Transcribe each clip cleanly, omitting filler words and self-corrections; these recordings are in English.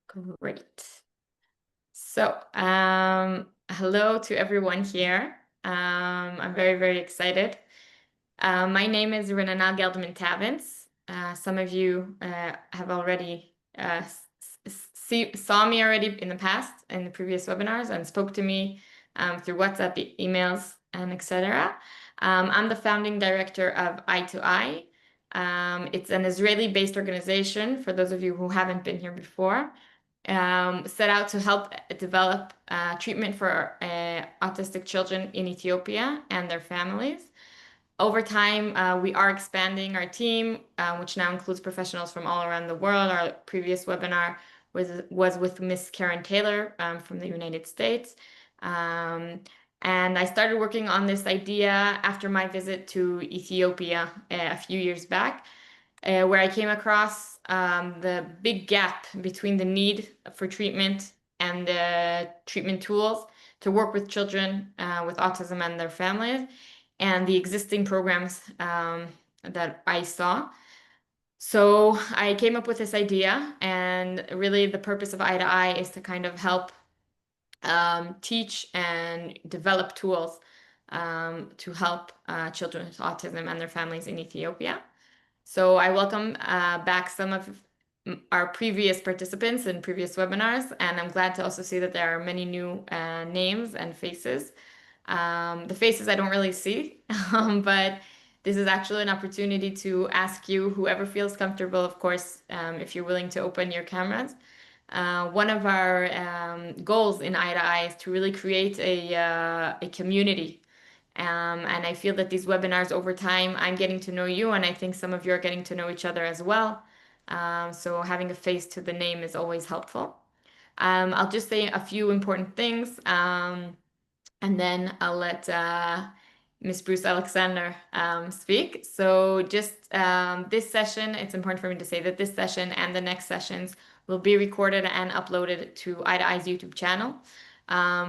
Great. So, hello to everyone here. I'm very, very excited. My name is Renana Gelderman-Tavins. Some of you have already saw me already in the past in the previous webinars and spoke to me through WhatsApp, emails, and etc. I'm the founding director of Eye2Eye. It's an Israeli-based organization, for those of you who haven't been here before, set out to help develop treatment for autistic children in Ethiopia and their families. Over time, we are expanding our team, which now includes professionals from all around the world. Our previous webinar was with Miss Karen Taylor from the United States. And I started working on this idea after my visit to Ethiopia a few years back, where I came across the big gap between the need for treatment and the treatment tools to work with children with autism and their families, and the existing programs that I saw. So I came up with this idea, and really the purpose of Eye2Eye is to kind of help teach and develop tools to help children with autism and their families in Ethiopia. So I welcome back some of our previous participants in previous webinars, and I'm glad to also see that there are many new names and faces. The faces I don't really see, but this is actually an opportunity to ask you, whoever feels comfortable, of course, if you're willing to open your cameras. One of our goals in Eye2Eye is to really create a community. And I feel that these webinars over time, I'm getting to know you, and I think some of you are getting to know each other as well. So having a face to the name is always helpful. I'll just say a few important things, and then I'll let Miss Bruce Alexander speak. So just this session, it's important for me to say that this session and the next sessions will be recorded and uploaded to Eye2Eye's YouTube channel.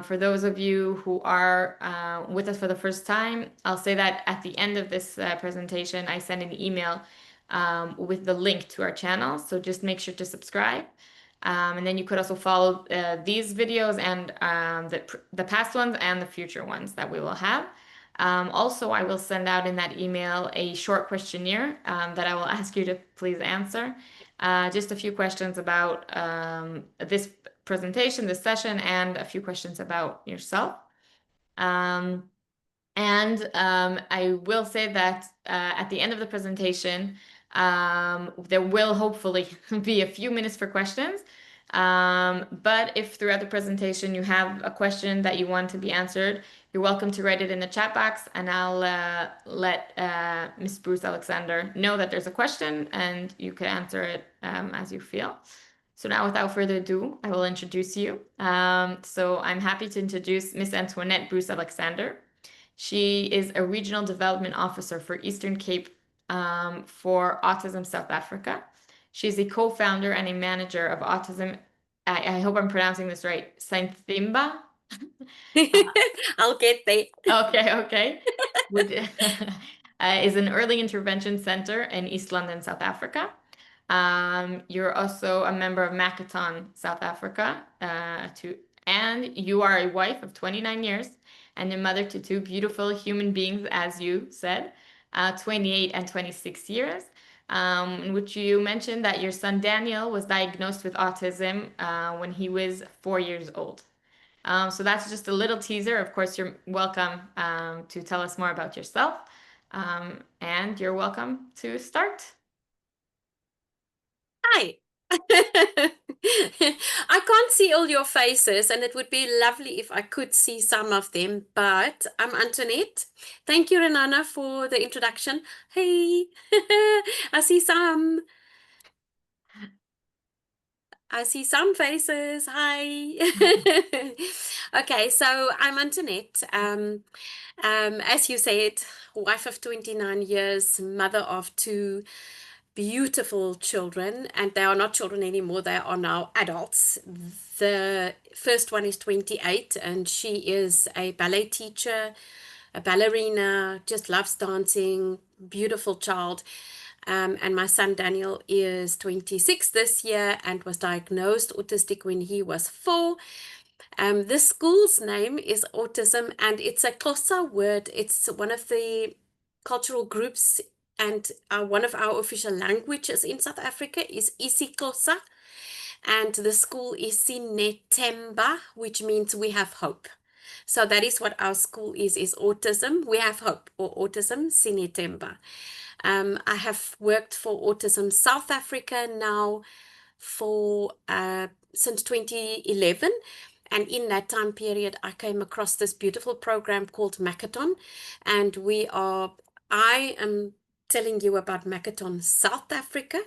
For those of you who are with us for the first time, I'll say that at the end of this presentation, I send an email with the link to our channel. So just make sure to subscribe. And then you could also follow these videos and the past ones and the future ones that we will have. Also, I will send out in that email a short questionnaire that I will ask you to please answer. Just a few questions about this presentation, this session, and a few questions about yourself. I will say that at the end of the presentation, there will hopefully be a few minutes for questions. But if throughout the presentation you have a question that you want to be answered, you're welcome to write it in the chat box, and I'll let Ms. Bruce Alexander know that there's a question, and you can answer it as you feel. So now, without further ado, I will introduce you. So I'm happy to introduce Miss Antoinette Bruce Alexander. She is a Regional Development Officer for Eastern Cape for Autism South Africa. She's a co-founder and a manager of Autism, I hope I'm pronouncing this right, Sainthimba? I'll get there. Okay. Is an early intervention center in East London, South Africa. You're also a member of Makaton, South Africa, and you are a wife of 29 years and a mother to two beautiful human beings, as you said, 28 and 26 years, in which you mentioned that your son Daniel was diagnosed with autism when he was 4 years old. So that's just a little teaser. Of course, you're welcome to tell us more about yourself, and you're welcome to start. Hi. I can't see all your faces, and it would be lovely if I could see some of them, but I'm Antoinette. Thank you, Renana, for the introduction. Hey, I see some. I see some faces. Hi. Okay, so I'm Antoinette. As you said, wife of 29 years, mother of two beautiful children, and they are not children anymore, they are now adults. The first one is 28, and she is a ballet teacher, a ballerina, just loves dancing, beautiful child. And my son Daniel is 26 this year and was diagnosed autistic when he was 4. The school's name is Autism, and it's a Xhosa word. It's one of the cultural groups, and one of our official languages in South Africa is isiXhosa, and the school is Sinethemba, which means we have hope. So that is what our school is autism. We have hope, or autism, Sinethemba. I have worked for Autism South Africa now for since 2011. And in that time period, I came across this beautiful program called Makaton. And I am telling you about Makaton South Africa,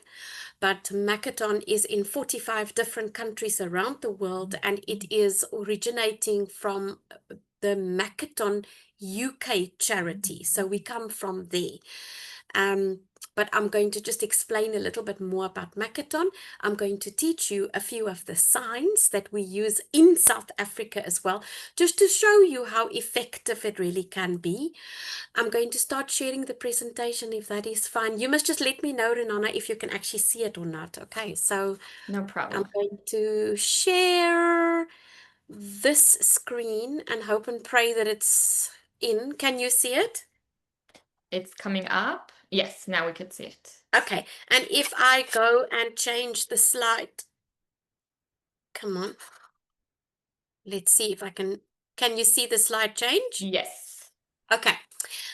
but Makaton is in 45 different countries around the world, and it is originating from the Makaton UK charity. So we come from there. But I'm going to just explain a little bit more about Makaton. I'm going to teach you a few of the signs that we use in South Africa as well, just to show you how effective it really can be. I'm going to start sharing the presentation, if that is fine. You must just let me know, Renana, if you can actually see it or not. Okay, so No I'm problem. going to share this screen and hope and pray that it's in. Can you see it? It's coming up. Yes, now we could see it. Okay, and if I go and change the slide, come on. Let's see if I can you see the slide change? Yes. Okay,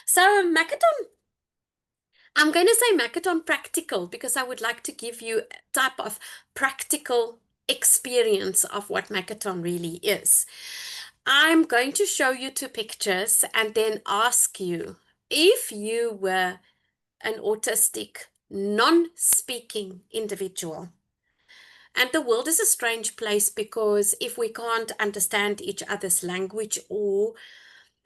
so Makaton, I'm going to say Makaton practical because I would like to give you a type of practical experience of what Makaton really is. I'm going to show you 2 pictures and then ask you if you were an autistic, non-speaking individual. And the world is a strange place because if we can't understand each other's language, or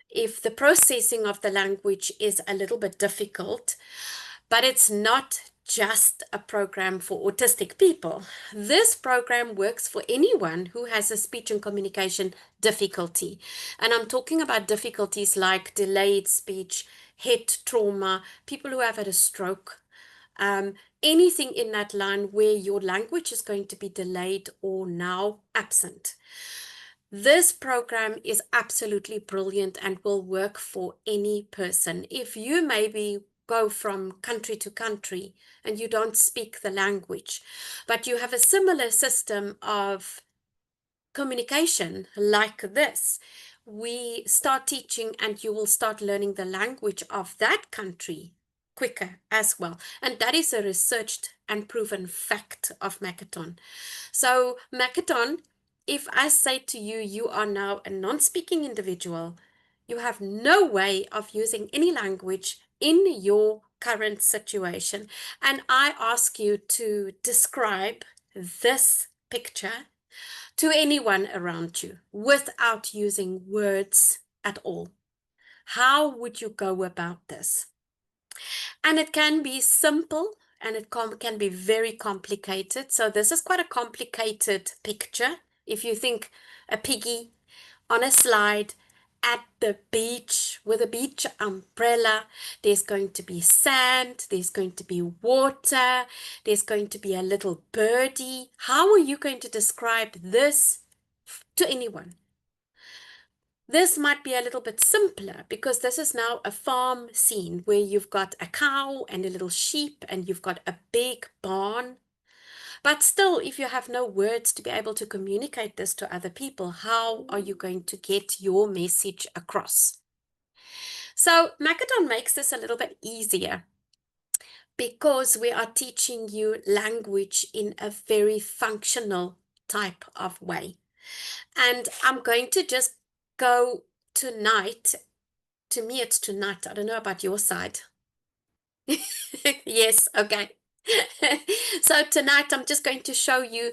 if the processing of the language is a little bit difficult, but it's not just a program for autistic people. This program works for anyone who has a speech and communication difficulty. And I'm talking about difficulties like delayed speech, head trauma, people who have had a stroke, anything in that line where your language is going to be delayed or now absent. This program is absolutely brilliant and will work for any person. If you maybe go from country to country and you don't speak the language, but you have a similar system of communication like this, we start teaching and you will start learning the language of that country quicker as well. And that is a researched and proven fact of Makaton. So Makaton, if I say to you, you are now a non-speaking individual, you have no way of using any language in your current situation. And I ask you to describe this picture to anyone around you without using words at all. How would you go about this? And it can be simple and it can be very complicated. So this is quite a complicated picture. If you think a piggy on a slide at the beach with a beach umbrella, there's going to be sand, there's going to be water, there's going to be a little birdie. How are you going to describe this to anyone? This might be a little bit simpler because this is now a farm scene where you've got a cow and a little sheep and you've got a big barn. But still, if you have no words to be able to communicate this to other people, how are you going to get your message across? So Makaton makes this a little bit easier because we are teaching you language in a very functional type of way. And I'm going to just go tonight. To me, it's tonight. I don't know about your side. Yes, okay. So tonight, I'm just going to show you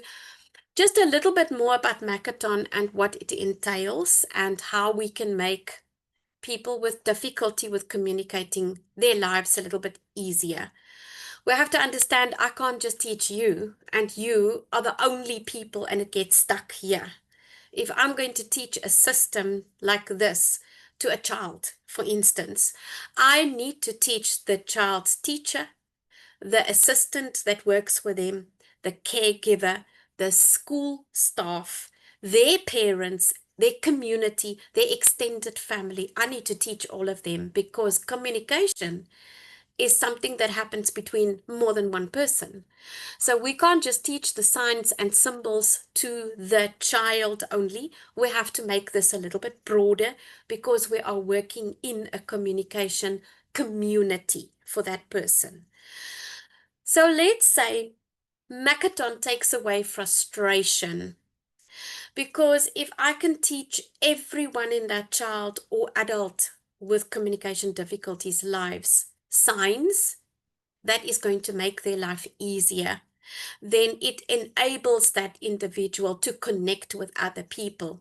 just a little bit more about Makaton and what it entails and how we can make people with difficulty with communicating their lives a little bit easier. We have to understand I can't just teach you, and you are the only people, and it gets stuck here. If I'm going to teach a system like this to a child, for instance, I need to teach the child's teacher, the assistant that works with them, the caregiver, the school staff, their parents, their community, their extended family. I need to teach all of them because communication is something that happens between more than one person. So we can't just teach the signs and symbols to the child only. We have to make this a little bit broader because we are working in a communication community for that person. So let's say Makaton takes away frustration. Because if I can teach everyone in that child or adult with communication difficulties lives signs, that is going to make their life easier. Then it enables that individual to connect with other people.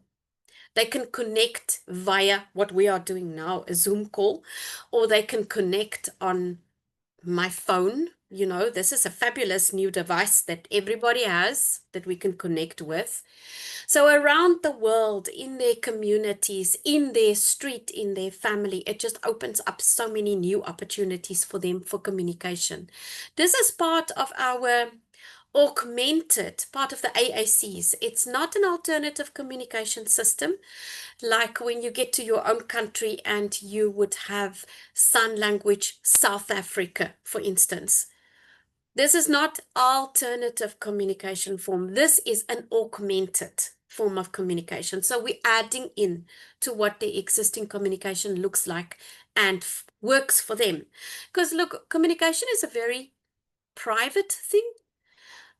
They can connect via what we are doing now, a Zoom call, or they can connect on my phone. You know, this is a fabulous new device that everybody has that we can connect with. So around the world, in their communities, in their street, in their family, it just opens up so many new opportunities for them for communication. This is part of our augmented, part of the AACs. It's not an alternative communication system like when you get to your own country and you would have sign language South Africa, for instance. This is not alternative communication form. This is an augmented form of communication. So we're adding in to what the existing communication looks like and works for them. Because look, communication is a very private thing.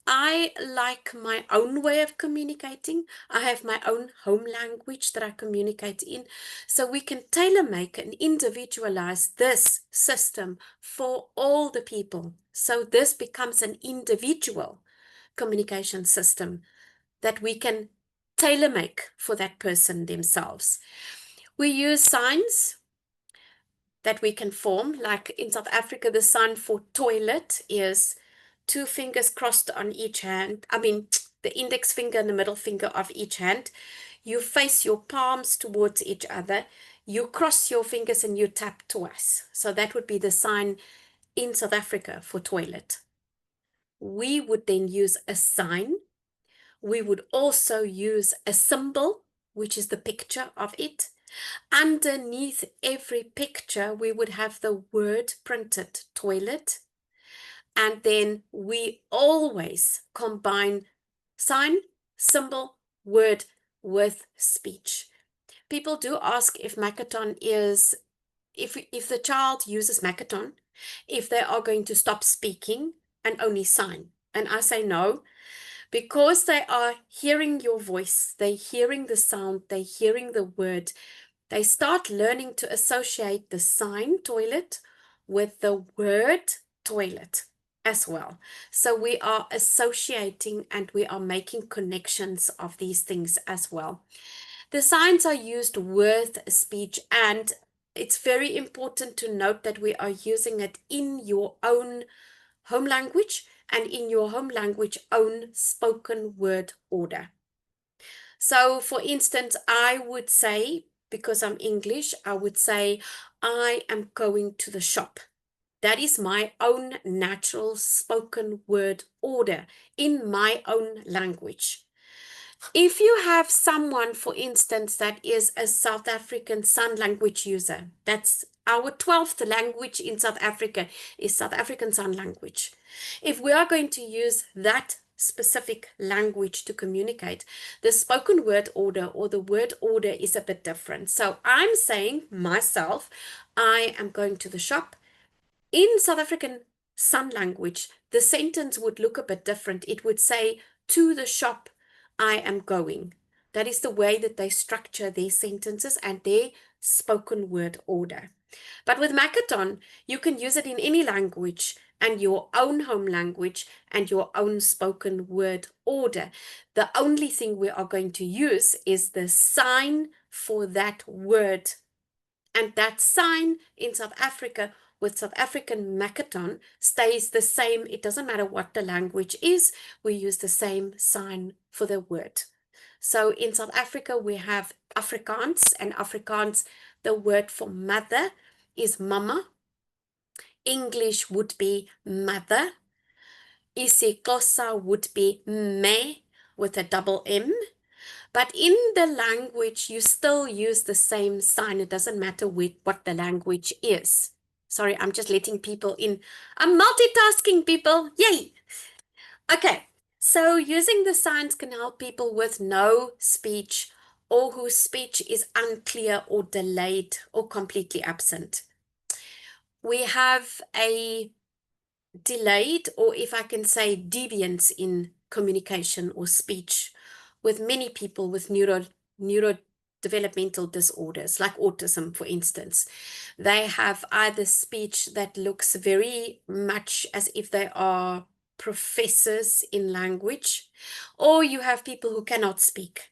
I like my own way of communicating. I have my own home language that I communicate in. So we can tailor make and individualize this system for all the people. So this becomes an individual communication system that we can tailor make for that person themselves. We use signs that we can form, like in South Africa, the sign for toilet is 2 fingers crossed on each hand. I mean, the index finger and the middle finger of each hand. You face your palms towards each other. You cross your fingers and you tap twice. So that would be the sign in South Africa for toilet. We would then use a sign. We would also use a symbol, which is the picture of it. Underneath every picture, we would have the word printed, toilet. And then we always combine sign, symbol, word with speech. People do ask if Makaton is, if the child uses Makaton, if they are going to stop speaking and only sign. And I say no, because they are hearing your voice, they're hearing the sound, they're hearing the word. They start learning to associate the sign toilet with the word toilet as well. So we are associating and we are making connections of these things as well. The signs are used with speech, and it's very important to note that we are using it in your own home language and in your home language own spoken word order. So for instance, I would say, because I'm English, I would say, I am going to the shop. That is my own natural spoken word order in my own language. If you have someone, for instance, that is a South African sign language user, that's our 12th language in South Africa is South African Sign Language. If we are going to use that specific language to communicate, the spoken word order or the word order is a bit different. So I'm saying myself, I am going to the shop. In South African Sign Language, the sentence would look a bit different. It would say, to the shop, I am going. That is the way that they structure their sentences and their spoken word order. But with Makaton, you can use it in any language and your own home language and your own spoken word order. The only thing we are going to use is the sign for that word. And that sign in South Africa with South African Makaton stays the same. It doesn't matter what the language is. We use the same sign for the word. So in South Africa, we have Afrikaans, and Afrikaans, the word for mother is mama. English would be mother. isiXhosa would be me with a double M. But in the language, you still use the same sign. It doesn't matter what the language is. Sorry, I'm just letting people in. I'm multitasking, people. Yay! Okay, so using the signs can help people with no speech or whose speech is unclear or delayed or completely absent. We have a delayed, or if I can say deviance in communication or speech with many people with neurodevelopmental disorders like autism, for instance. They have either speech that looks very much as if they are professors in language, or you have people who cannot speak.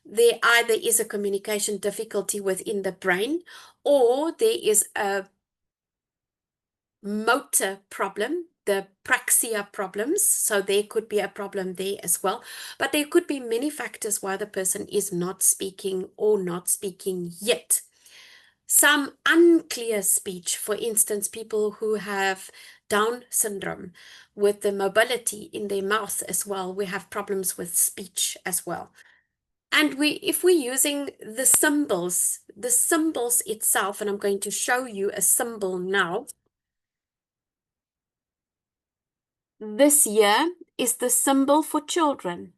There either is a communication difficulty within the brain, or there is a motor problem, the praxia problems. So there could be a problem there as well. But there could be many factors why the person is not speaking or not speaking yet. Some unclear speech, for instance, people who have Down syndrome with the mobility in their mouth as well. We have problems with speech as well. And if we're using the symbols itself, and I'm going to show you a symbol now. This here is the symbol for children.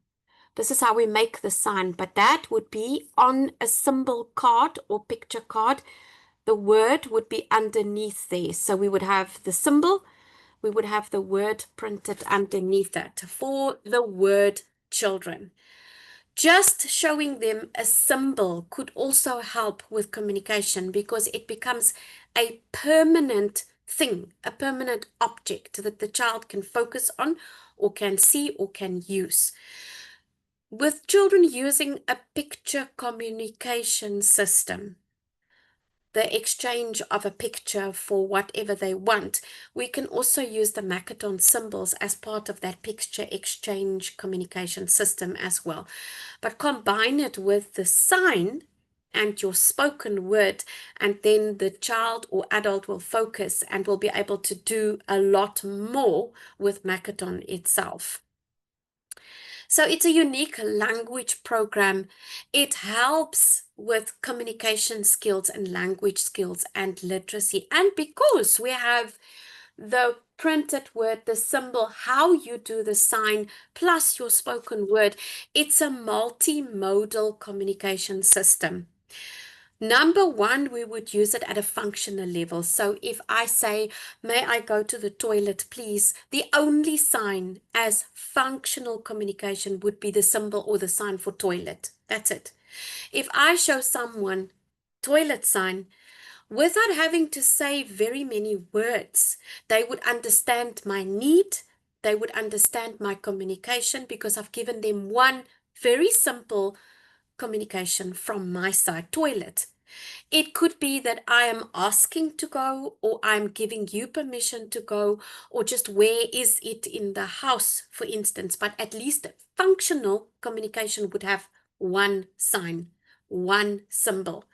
This is how we make the sign, but that would be on a symbol card or picture card. The word would be underneath there. So we would have the symbol, we would have the word printed underneath it for the word children. Just showing them a symbol could also help with communication because it becomes a permanent thing, a permanent object that the child can focus on or can see or can use. With children using a picture communication system, the exchange of a picture for whatever they want, we can also use the Makaton symbols as part of that picture exchange communication system as well. But combine it with the sign and your spoken word, and then the child or adult will focus and will be able to do a lot more with Makaton itself. So it's a unique language program. It helps with communication skills and language skills and literacy. And because we have the printed word, the symbol, how you do the sign, plus your spoken word, it's a multimodal communication system. Number one, we would use it at a functional level. So if I say, may I go to the toilet, please? The only sign as functional communication would be the symbol or the sign for toilet. That's it. If I show someone toilet sign, without having to say very many words, they would understand my need. They would understand my communication because I've given them one very simple communication from my side, toilet. It could be that I am asking to go, or I'm giving you permission to go, or just where is it in the house, for instance. But at least functional communication would have one sign, one symbol.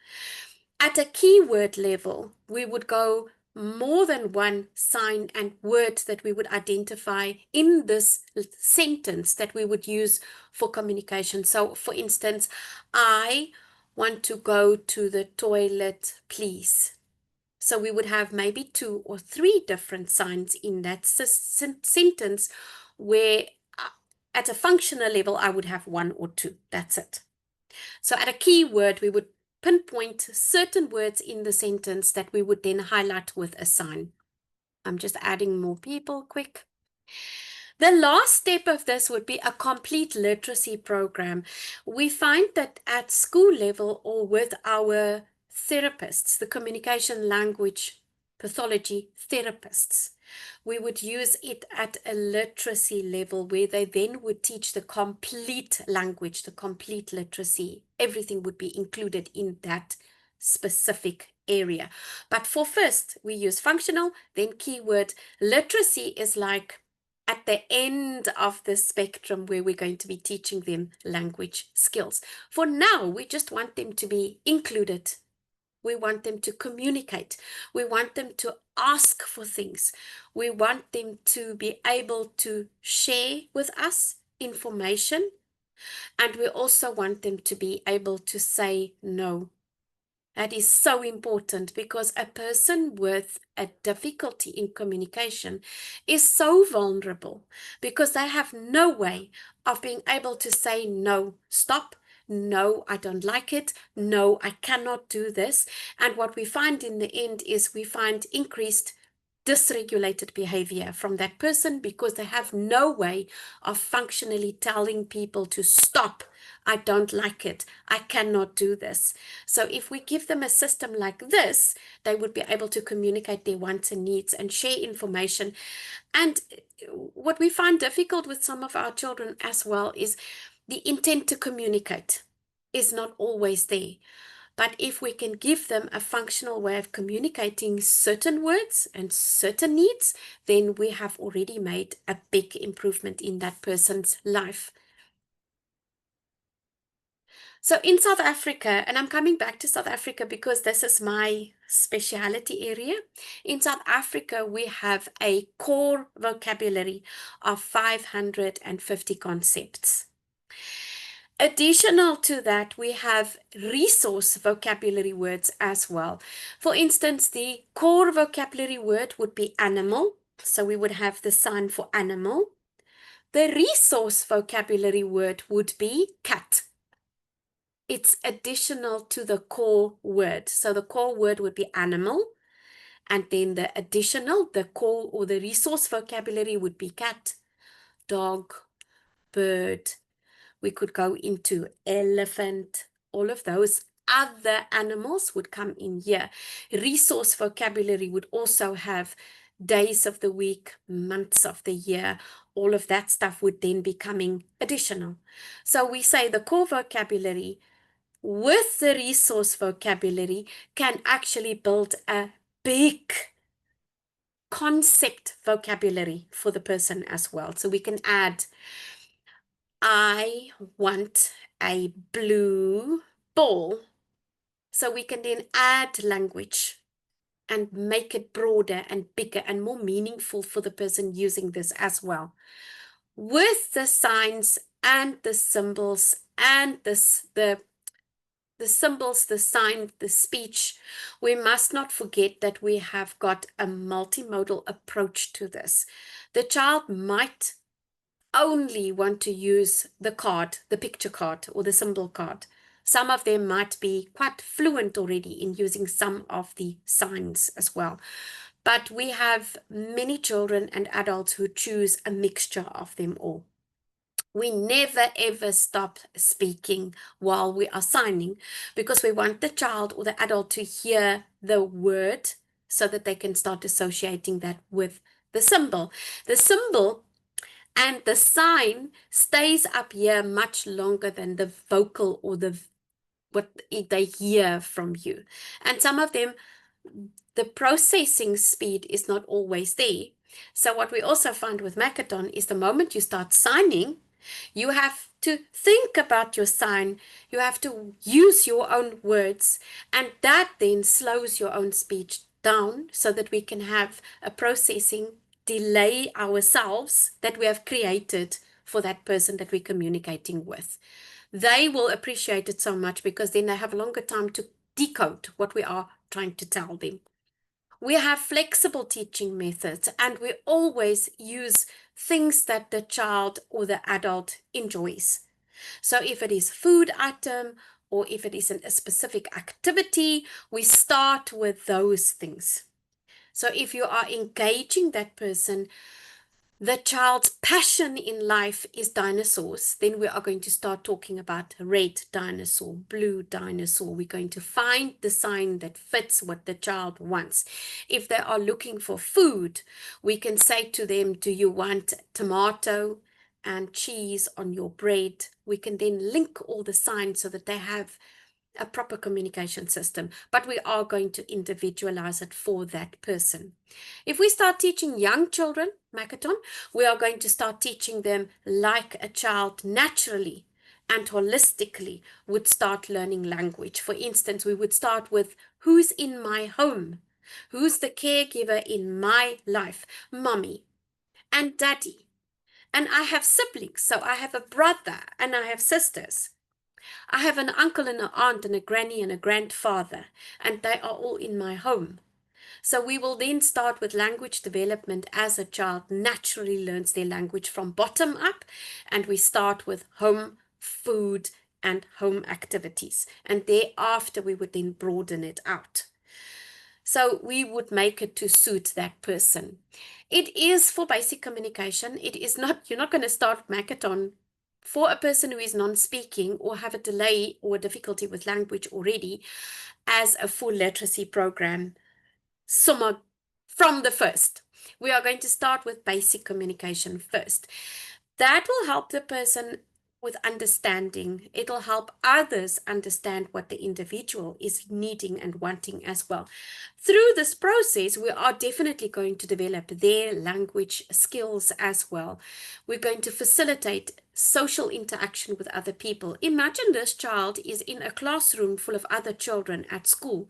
At a keyword level, we would go more than one sign and word that we would identify in this sentence that we would use for communication. So, for instance, I want to go to the toilet, please. So we would have maybe 2 or 3 different signs in that sentence where at a functional level, I would have 1 or 2. That's it. So at a keyword, we would pinpoint certain words in the sentence that we would then highlight with a sign. I'm just adding more people quick. The last step of this would be a complete literacy program. We find that at school level or with our therapists, the communication language pathology therapists, we would use it at a literacy level where they then would teach the complete language, the complete literacy. Everything would be included in that specific area. But for first, we use functional, then keyword. Literacy is like at the end of the spectrum where we're going to be teaching them language skills. For now, we just want them to be included We want them to communicate. We want them to ask for things. We want them to be able to share with us information. And we also want them to be able to say no. That is so important, because a person with a difficulty in communication is so vulnerable, because they have no way of being able to say no, stop, no, I don't like it, no, I cannot do this. And what we find in the end is we find increased dysregulated behavior from that person, because they have no way of functionally telling people to stop. I don't like it. I cannot do this. So if we give them a system like this, they would be able to communicate their wants and needs and share information. And what we find difficult with some of our children as well is the intent to communicate is not always there. But if we can give them a functional way of communicating certain words and certain needs, then we have already made a big improvement in that person's life. So in South Africa, and I'm coming back to South Africa because this is my speciality area. In South Africa, we have a core vocabulary of 550 concepts. Additional to that, we have resource vocabulary words as well. For instance, the core vocabulary word would be animal. So we would have the sign for animal. The resource vocabulary word would be cat. It's additional to the core word. So the core word would be animal. And then the additional, the core or the resource vocabulary would be cat, dog, bird. We could go into elephant, all of those other animals would come in here. Resource vocabulary would also have days of the week, months of the year. All of that stuff would then be coming additional. So we say the core vocabulary with the resource vocabulary can actually build a big concept vocabulary for the person as well. So we can add, I want a blue ball. So we can then add language and make it broader and bigger and more meaningful for the person using this as well. With the signs and the symbols and the symbols, the sign, the speech, we must not forget that we have got a multimodal approach to this. The child might only want to use the card, the picture card or the symbol card. Some of them might be quite fluent already in using some of the signs as well. But we have many children and adults who choose a mixture of them all. We never ever stop speaking while we are signing, because we want the child or the adult to hear the word so that they can start associating that with the symbol. The symbol and the sign stays up here much longer than the vocal or what they hear from you. And some of them, the processing speed is not always there. So what we also find with Makaton is the moment you start signing, you have to think about your sign. You have to use your own words, and that then slows your own speech down so that we can have a processing delay ourselves that we have created for that person that we're communicating with. They will appreciate it so much because then they have a longer time to decode what we are trying to tell them. We have flexible teaching methods, and we always use things that the child or the adult enjoys. So if it is food item or if it is a specific activity, we start with those things. So if you are engaging that person, the child's passion in life is dinosaurs, then we are going to start talking about red dinosaur, blue dinosaur. We're going to find the sign that fits what the child wants. If they are looking for food, we can say to them, do you want tomato and cheese on your bread? We can then link all the signs so that they have a proper communication system, but we are going to individualize it for that person. If we start teaching young children Makaton, we are going to start teaching them like a child naturally, and holistically would start learning language. For instance, we would start with who's in my home? Who's the caregiver in my life? Mommy and daddy. And I have siblings, so I have a brother and I have sisters. I have an uncle and an aunt and a granny and a grandfather, and they are all in my home. So we will then start with language development as a child naturally learns their language from bottom up, and we start with home, food, and home activities. And thereafter, we would then broaden it out. So we would make it to suit that person. It is for basic communication. It is not, you're not going to start Makaton for a person who is non-speaking or have a delay or difficulty with language already as a full literacy program. Summa from the first. We are going to start with basic communication first. That will help the person with understanding. It'll help others understand what the individual is needing and wanting as well. Through this process, we are definitely going to develop their language skills as well. We're going to facilitate social interaction with other people. Imagine this child is in a classroom full of other children at school,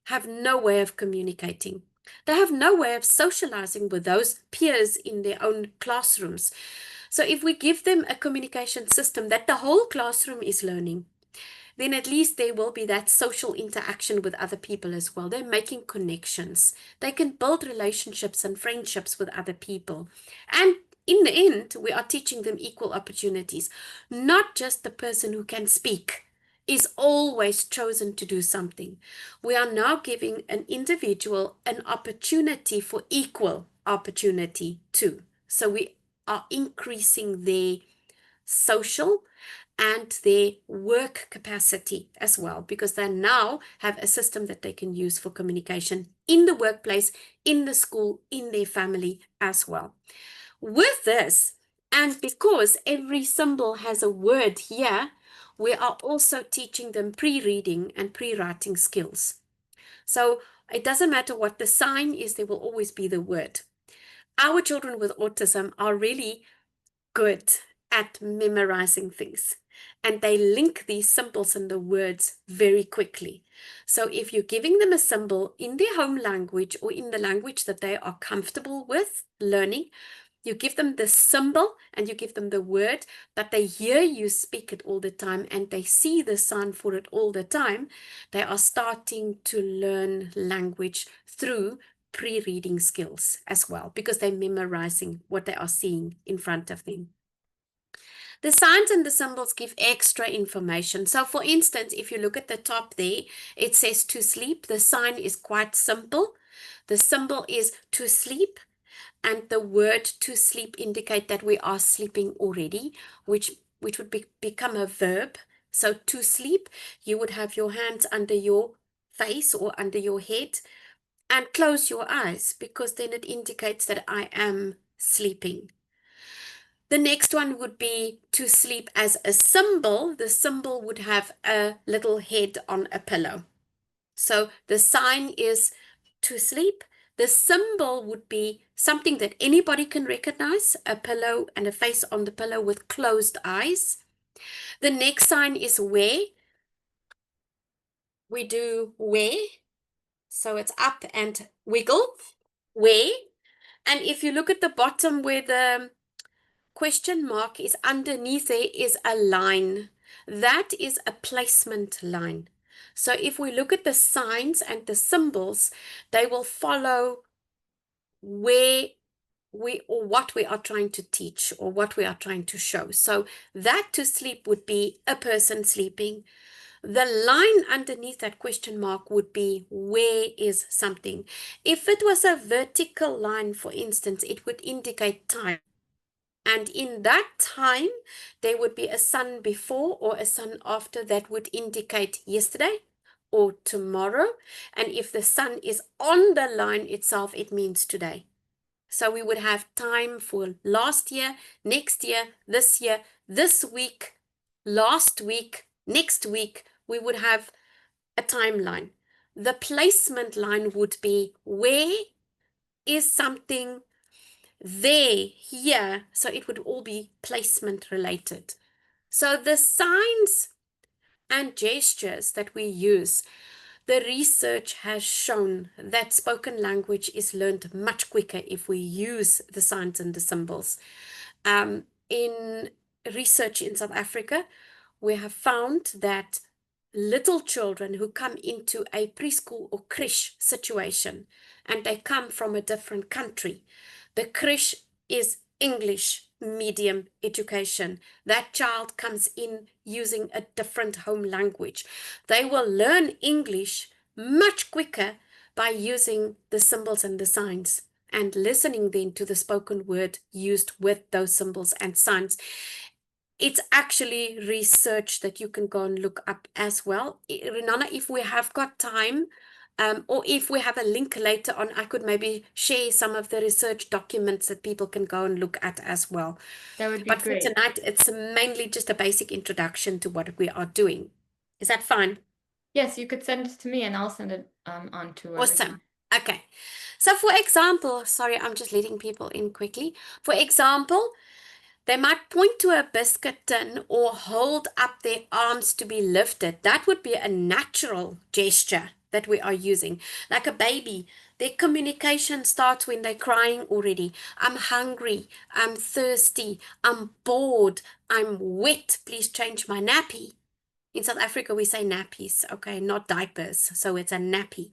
have no way of communicating. They have no way of socializing with those peers in their own classrooms. So if we give them a communication system that the whole classroom is learning, then at least there will be that social interaction with other people as well. They're making connections. They can build relationships and friendships with other people. And in the end, we are teaching them equal opportunities. Not just the person who can speak is always chosen to do something. We are now giving an individual an opportunity for equal opportunity too. So we are increasing their social and their work capacity as well, because they now have a system that they can use for communication in the workplace, in the school, in their family as well. With this, and because every symbol has a word here, we are also teaching them pre-reading and pre-writing skills. So it doesn't matter what the sign is, there will always be the word. Our children with autism are really good at memorizing things, and they link these symbols and the words very quickly. So if you're giving them a symbol in their home language or in the language that they are comfortable with learning, you give them the symbol and you give them the word, but they hear you speak it all the time and they see the sign for it all the time, they are starting to learn language through pre-reading skills as well, because they're memorizing what they are seeing in front of them. The signs and the symbols give extra information. So for instance, if you look at the top there, it says to sleep. The sign is quite simple. The symbol is to sleep, and the word to sleep indicate that we are sleeping already, which would become a verb. So to sleep, you would have your hands under your face or under your head and close your eyes, because then it indicates that I am sleeping. The next one would be to sleep as a symbol. The symbol would have a little head on a pillow. So the sign is to sleep. The symbol would be something that anybody can recognize, a pillow and a face on the pillow with closed eyes. The next sign is where. We do where. So it's up and wiggle, where. And if you look at the bottom where the question mark is underneath, there is a line. That is a placement line. So if we look at the signs and the symbols, they will follow where we or what we are trying to teach or what we are trying to show. So that to sleep would be a person sleeping. The line underneath that question mark would be where is something. If it was a vertical line, for instance, it would indicate time. And in that time, there would be a sun before or a sun after that would indicate yesterday or tomorrow. And if the sun is on the line itself, it means today. So we would have time for last year, next year, this week, last week, next week. We would have a timeline. The placement line would be where is something there, here. So it would all be placement related. So the signs and gestures that we use, the research has shown that spoken language is learned much quicker if we use the signs and the symbols. In research in South Africa, we have found that little children who come into a preschool or creche situation and they come from a different country, the creche is English medium education. That child comes in using a different home language. They will learn English much quicker by using the symbols and the signs and listening then to the spoken word used with those symbols and signs. It's actually research that you can go and look up as well. Renana, if we have got time, or if we have a link later on, I could maybe share some of the research documents that people can go and look at as well. That would be But for great. tonight, it's mainly just a basic introduction to what we are doing. Is that fine? Yes, you could send it to me and I'll send it on to everyone. Awesome. Okay. So for example, sorry, I'm just letting people in quickly. For example, they might point to a biscuit tin or hold up their arms to be lifted. That would be a natural gesture that we are using. Like a baby, their communication starts when they're crying already. I'm hungry, I'm thirsty, I'm bored, I'm wet, please change my nappy. In South Africa, we say nappies, okay, not diapers, so it's a nappy.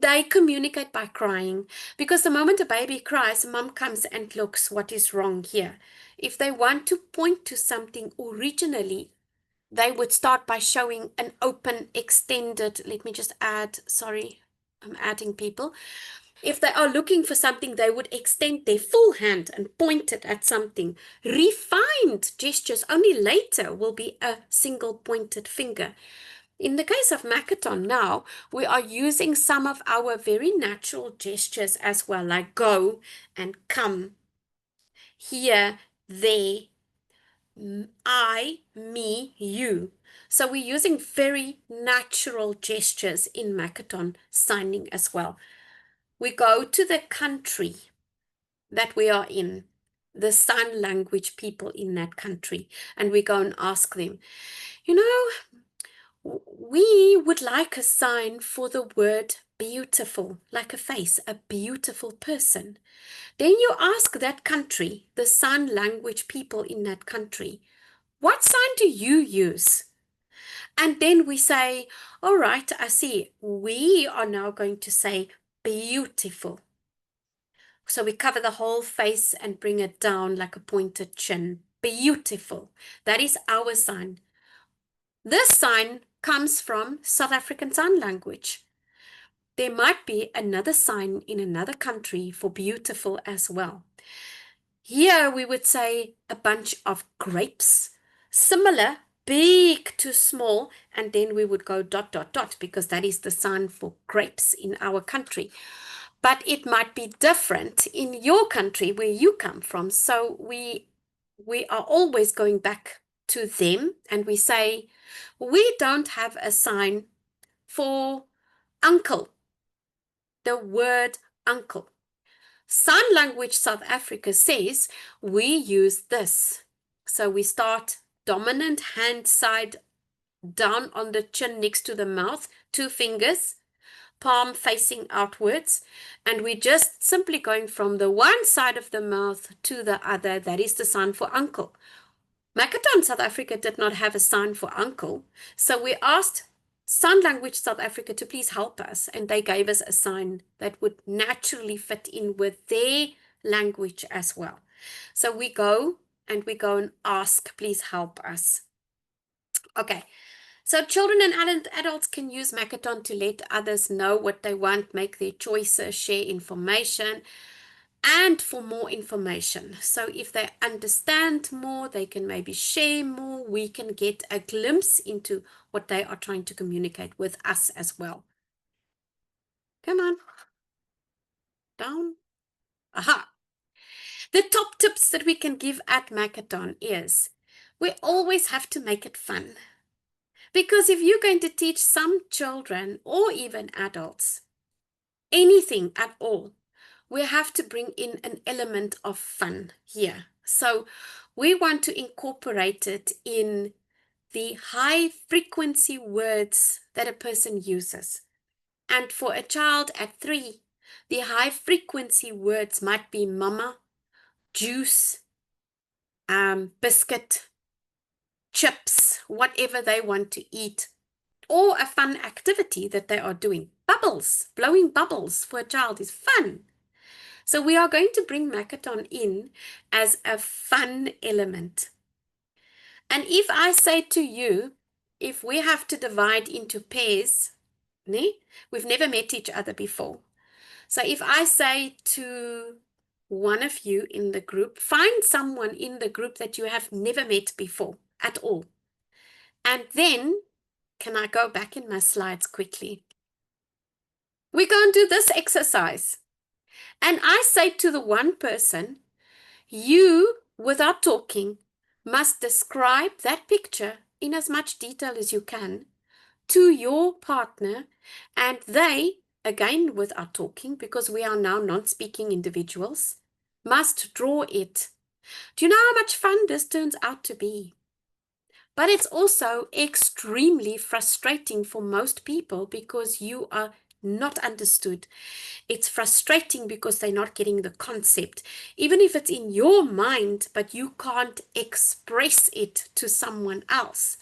They communicate by crying, because the moment a baby cries, mom comes and looks what is wrong here. If they want to point to something originally, they would start by showing an open, extended, let me just add, sorry, I'm adding people. If they are looking for something, they would extend their full hand and point it at something. Refined gestures only later will be a single pointed finger. In the case of Makaton now, we are using some of our very natural gestures as well, like go and come, here, there, I, me, you. So we're using very natural gestures in Makaton signing as well. We go to the country that we are in, the sign language people in that country, and we go and ask them, you know, we would like a sign for the word beautiful, like a face, a beautiful person. Then you ask that country, the sign language people in that country, what sign do you use? And then we say, all right, I see. We are now going to say beautiful. So we cover the whole face and bring it down like a pointed chin. Beautiful. That is our sign. This sign comes from South African Sign Language. There might be another sign in another country for beautiful as well. Here we would say a bunch of grapes, similar, big to small, and then we would go dot, dot, dot, because that is the sign for grapes in our country. But it might be different in your country where you come from. So we are always going back to them and we say, we don't have a sign for uncle, the word uncle. Sign Language South Africa says we use this. So we start dominant hand side down on the chin next to the mouth, 2 fingers, palm facing outwards, and we're just simply going from the one side of the mouth to the other. That is the sign for uncle. Makaton South Africa did not have a sign for uncle, so we asked Sign Language South Africa to please help us, and they gave us a sign that would naturally fit in with their language as well. So we go and ask, please help us. Okay, so children and adults can use Makaton to let others know what they want, make their choices, share information, and for more information. So if they understand more, they can maybe share more. We can get a glimpse into what they are trying to communicate with us as well. Come on. Down. Aha. The top tips that we can give at Makaton is we always have to make it fun. Because if you're going to teach some children or even adults anything at all, we have to bring in an element of fun here. So We want to incorporate it in the high frequency words that a person uses. And for a child at 3, the high frequency words might be mama, juice, biscuit, chips, whatever they want to eat, or a fun activity that they are doing. Bubbles, blowing bubbles for a child is fun. So we are going to bring Makaton in as a fun element. And if I say to you, if we have to divide into pairs, we've never met each other before. So if I say to one of you in the group, find someone in the group that you have never met before at all. And then, can I go back in my slides quickly? We're going to do this exercise. And I say to the one person, you, without talking, must describe that picture in as much detail as you can to your partner, and they, again without talking, because we are now non-speaking individuals, must draw it. Do you know how much fun this turns out to be? But it's also extremely frustrating for most people because you are not understood. It's frustrating because they're not getting the concept. Even if it's in your mind, but you can't express it to someone else.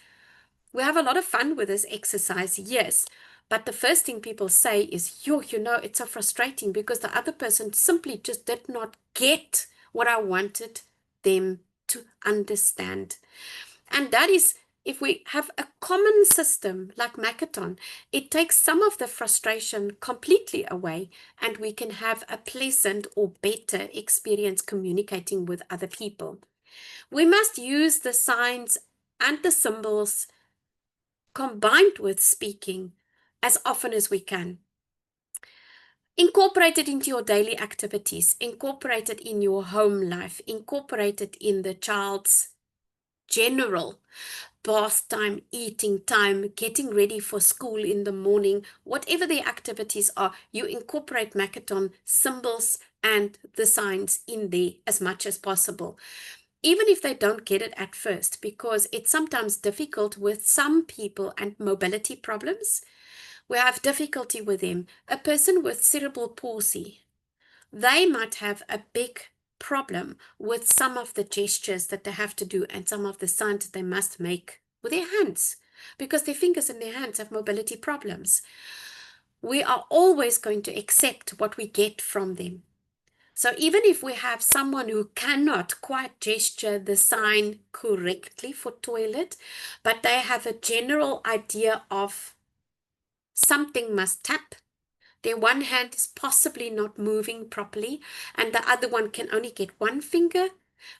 We have a lot of fun with this exercise, yes. But the first thing people say is, it's so frustrating because the other person simply just did not get what I wanted them to understand. And that is, if we have a common system like Makaton, it takes some of the frustration completely away, and we can have a pleasant or better experience communicating with other people. We must use the signs and the symbols combined with speaking as often as we can. Incorporate it into your daily activities, incorporate it in your home life, incorporate it in the child's general bath time, eating time, getting ready for school in the morning, whatever the activities are, you incorporate Makaton symbols and the signs in there as much as possible. Even if they don't get it at first, because it's sometimes difficult with some people and mobility problems. We have difficulty with them. A person with cerebral palsy, they might have a big problem with some of the gestures that they have to do and some of the signs that they must make with their hands, because their fingers and their hands have mobility problems. We are always going to accept what we get from them. So even if we have someone who cannot quite gesture the sign correctly for toilet, but they have a general idea of something must tap, their one hand is possibly not moving properly, and the other one can only get one finger,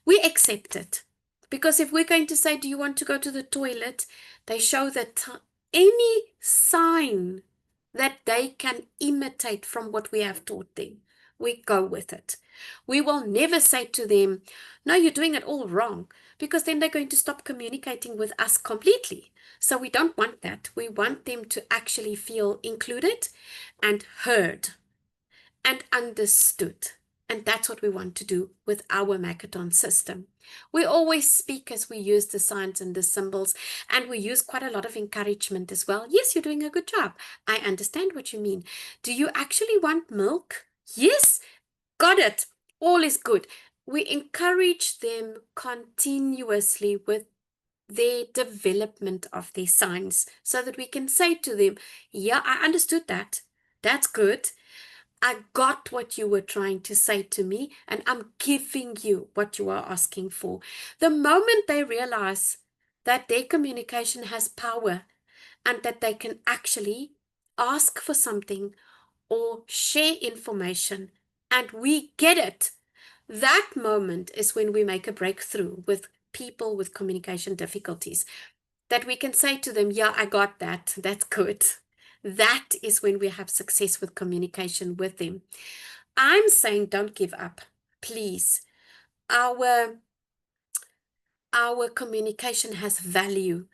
we accept it. Because if we're going to say, do you want to go to the toilet? They show that any sign that they can imitate from what we have taught them, we go with it. We will never say to them, no, you're doing it all wrong, because then they're going to stop communicating with us completely. So we don't want that. We want them to actually feel included and heard and understood. And that's what we want to do with our Makaton system. We always speak as we use the signs and the symbols, and we use quite a lot of encouragement as well. Yes, you're doing a good job. I understand what you mean. Do you actually want milk? Yes, got it. All is good. We encourage them continuously with their development of their signs so that we can say to them, yeah, I understood that. That's good. I got what you were trying to say to me, and I'm giving you what you are asking for. The moment they realize that their communication has power and that they can actually ask for something or share information and we get it, that moment is when we make a breakthrough with people with communication difficulties. That we can say to them, yeah, I got that. That's good. That is when we have success with communication with them. I'm saying don't give up, please. Our communication has value,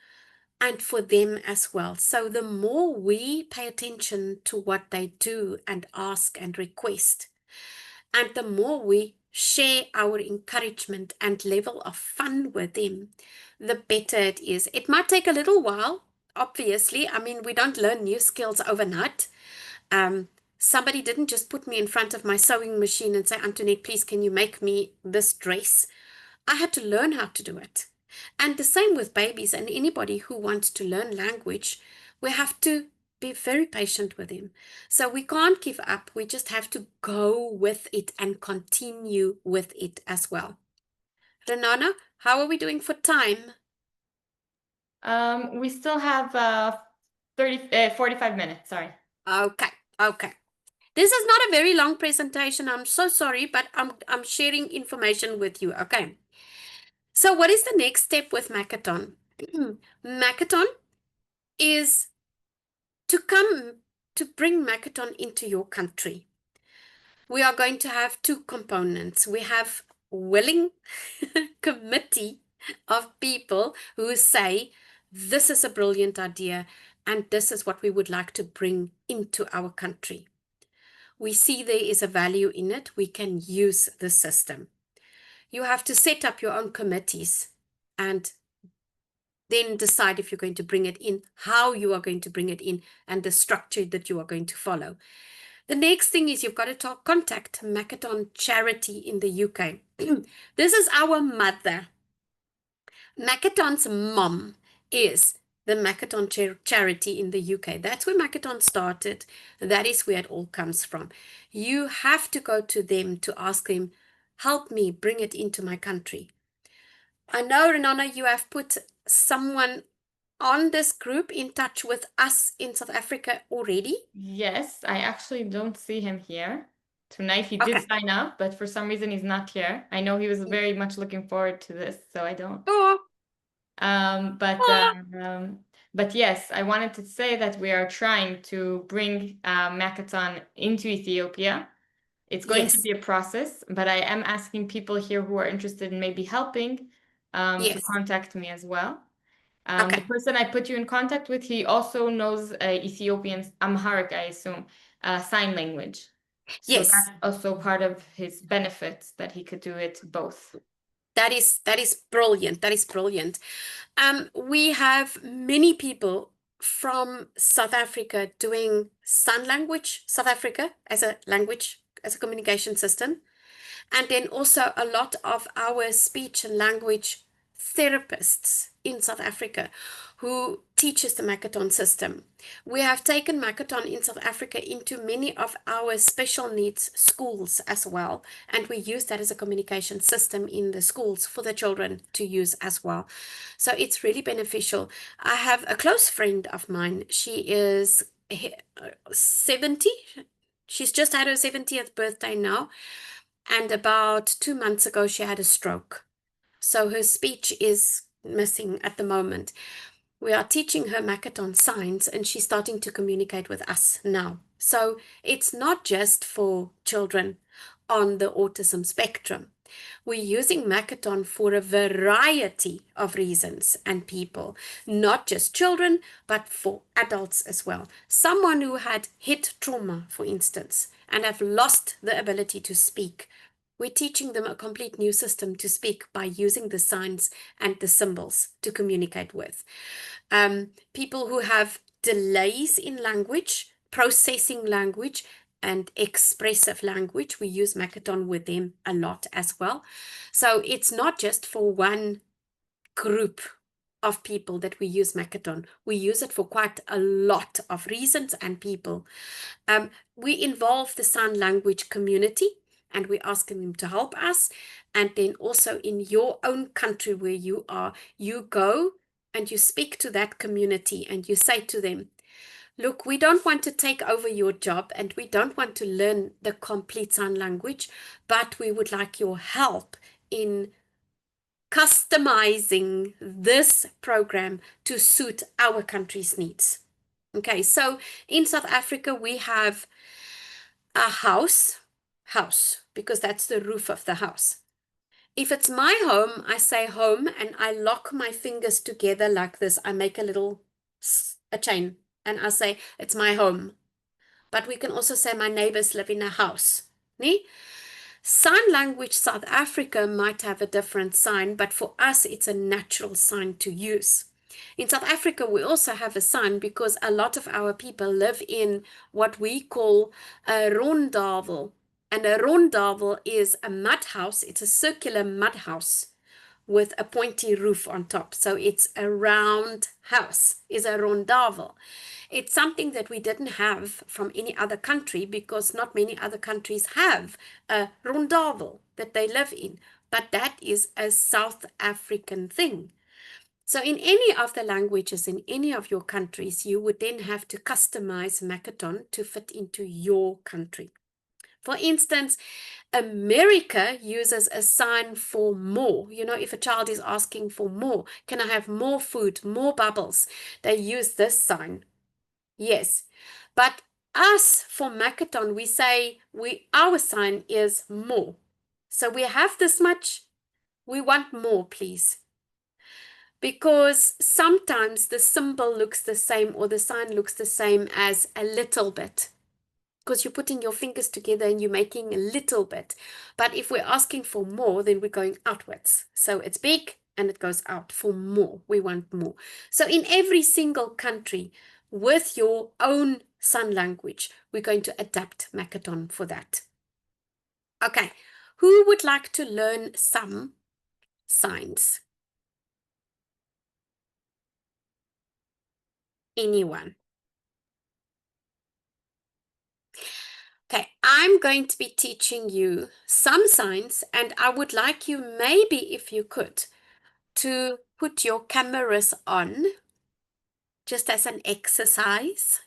and for them as well. So the more we pay attention to what they do and ask and request, and the more we share our encouragement and level of fun with them, the better it is. It might take a little while, obviously. I mean, we don't learn new skills overnight. Um, Somebody didn't just put me in front of my sewing machine and say, Antoinette, please, can you make me this dress? I had to learn how to do it. And the same with babies and anybody who wants to learn language, we have to be very patient with them. So we can't give up. We just have to go with it and continue with it as well. Renana, how are we doing for time? We still have 45 minutes, sorry. Okay, okay. This is not a very long presentation. I'm so sorry, but I'm sharing information with you. Okay. So what is the next step with Makaton? Makaton is to bring Makaton into your country. We are going to have two components. We have willing committee of people who say, this is a brilliant idea and this is what we would like to bring into our country. We see there is a value in it. We can use the system. You have to set up your own committees and then decide if you're going to bring it in, how you are going to bring it in, and the structure that you are going to follow. The next thing is you've got to contact Makaton Charity in the UK. This is our mother. Makaton's mom is the Makaton Charity in the UK. That's where Makaton started. That is where it all comes from. You have to go to them to ask them, help me bring it into my country. I know, Renana, you have put someone on this group in touch with us in South Africa already. Yes, I actually don't see him here tonight. He did Okay. sign up, but for some reason he's not here. I know he was very much looking forward to this, so I don't. Oh, Um, but oh, um, but yes, I wanted to say that we are trying to bring Makaton into Ethiopia. It's going to yes, be a process, but I am asking people here who are interested in maybe helping to yes. contact me as well. The Okay, person I put you in contact with, he also knows Ethiopian Amharic, I assume, sign language. So yes. that's also part of his benefits that he could do it both. That is brilliant. That is brilliant. We have many people from South Africa doing sign language, South Africa as a language, as a communication system. And then also a lot of our speech and language therapists in South Africa who teaches the Makaton system. We have taken Makaton in South Africa into many of our special needs schools as well, and we use that as a communication system in the schools for the children to use as well. So it's really beneficial. I have a close friend of mine. She is 70. She's just had her 70th birthday now. And about 2 months ago, she had a stroke. So her speech is missing at the moment. We are teaching her Makaton signs and she's starting to communicate with us now. So it's not just for children on the autism spectrum. We're using Makaton for a variety of reasons and people, not just children, but for adults as well. Someone who had head trauma, for instance, and have lost the ability to speak. We're teaching them a complete new system to speak by using the signs and the symbols to communicate with. People who have delays in language, processing language, and expressive language, we use Makaton with them a lot as well. So it's not just for one group of people that we use Makaton. We use it for quite a lot of reasons and people. We involve the sign language community and we're asking them to help us. And then also in your own country where you are, you go and you speak to that community and you say to them, look, we don't want to take over your job and we don't want to learn the complete sign language, but we would like your help in customizing this program to suit our country's needs. Okay, so in South Africa, we have a house, because that's the roof of the house. If it's my home, I say home and I lock my fingers together like this. I make a chain and I say it's my home. But we can also say my neighbors live in a house. Nee? Sign language South Africa might have a different sign, but for us, it's a natural sign to use. In South Africa, we also have a sign because a lot of our people live in what we call a rondavel. And a rondavel is a mud house. It's a circular mud house with a pointy roof on top. So it's a round house, is a rondavel. It's something that we didn't have from any other country because not many other countries have a rondavel that they live in. But that is a South African thing. So in any of the languages in any of your countries, you would then have to customize Makaton to fit into your country. For instance, America uses a sign for more. You know, if a child is asking for more, can I have more food, more bubbles? They use this sign. Yes. But us for Makaton, we say our sign is more. So we have this much, we want more, please. Because sometimes the symbol looks the same or the sign looks the same as a little bit. Because you're putting your fingers together and you're making a little bit. But if we're asking for more, then we're going outwards. So it's big and it goes out for more. We want more. So in every single country, with your own sign language, we're going to adapt Makaton for that. Okay, who would like to learn some signs? Anyone? Okay, I'm going to be teaching you some signs, and I would like you, maybe if you could, to put your cameras on just as an exercise.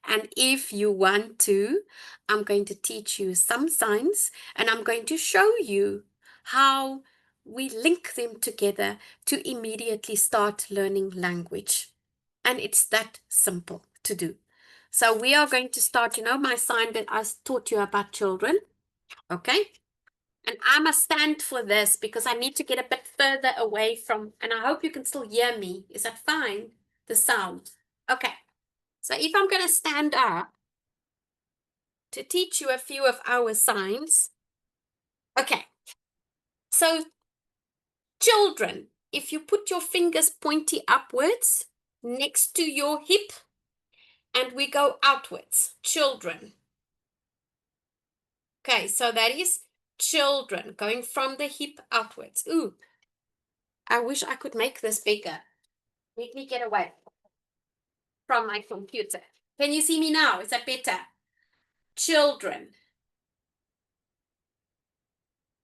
And if you want to, I'm going to teach you some signs and I'm going to show you how we link them together to immediately start learning language. And it's that simple to do. So we are going to start, you know, my sign that I taught you about children. Okay. And I must stand for this because I need to get a bit further away from, and I hope you can still hear me. Is that fine? The sound. Okay. So if I'm going to stand up to teach you a few of our signs. Okay. So children, if you put your fingers pointy upwards next to your hip and we go outwards, children. Okay. So that is children going from the hip outwards. Ooh. I wish I could make this bigger. Let me get away from my computer. Can you see me now? Is that better? Children.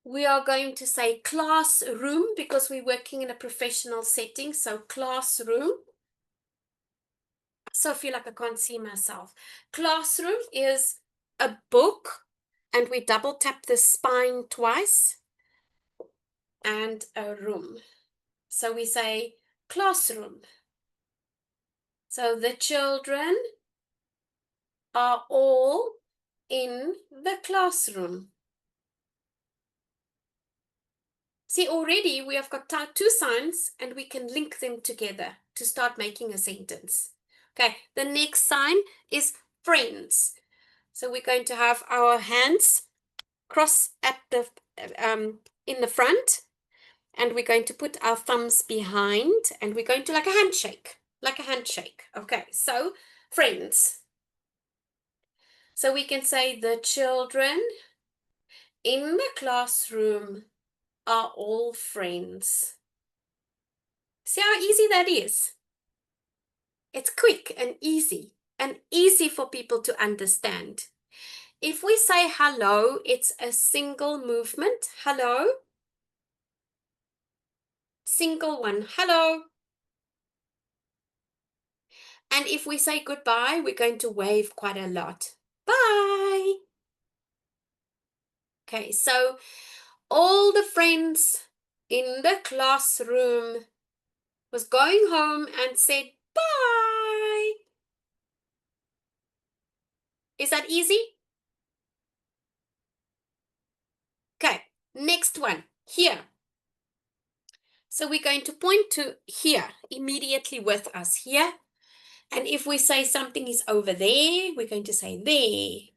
We are going to say classroom because we're working in a professional setting. So classroom. So I feel like I can't see myself. Classroom is a book and we double tap the spine twice and a room. So we say classroom. So the children are all in the classroom. See, already we have got two signs and we can link them together to start making a sentence. Okay, the next sign is friends. So we're going to have our hands cross at the in the front and we're going to put our thumbs behind and we're going to like a handshake. Okay, so friends. So we can say the children in the classroom are all friends. See how easy that is? It's quick and easy for people to understand. If we say hello, it's a single movement. Hello. Single one. Hello. And if we say goodbye, we're going to wave quite a lot. Bye. Okay, so all the friends in the classroom was going home and said bye. Is that easy? Okay, next one, here. So we're going to point to here, immediately with us here. And if we say something is over there, we're going to say there.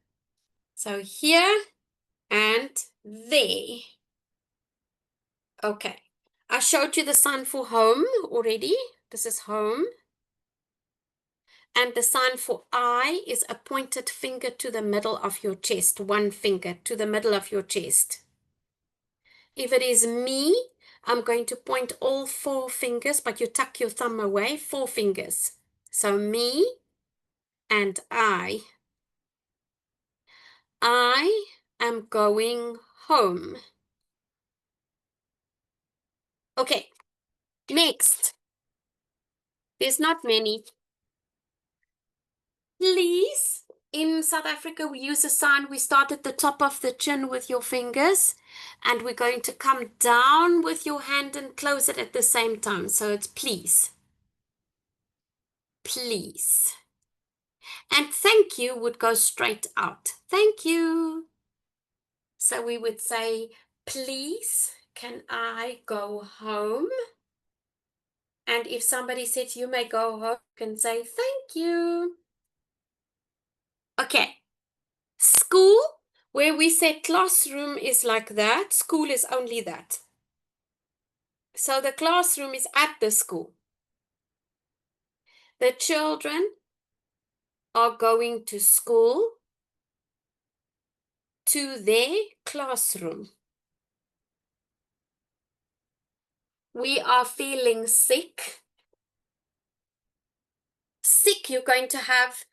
So here and there. Okay. I showed you the sign for home already. This is home. And the sign for I is a pointed finger to the middle of your chest. One finger to the middle of your chest. If it is me, I'm going to point all 4 fingers, but you tuck your thumb away, 4 fingers. So me and I am going home. Okay, next. There's not many. Please. In South Africa, we use a sign. We start at the top of the chin with your fingers, and we're going to come down with your hand and close it at the same time. So it's please. Please. And thank you would go straight out. Thank you. So we would say, please, can I go home? And if somebody says you may go home, you can say, thank you. Okay. School, where we say classroom is like that. School is only that. So the classroom is at the school. The children are going to school, to their classroom. We are feeling sick. Sick, you're going to have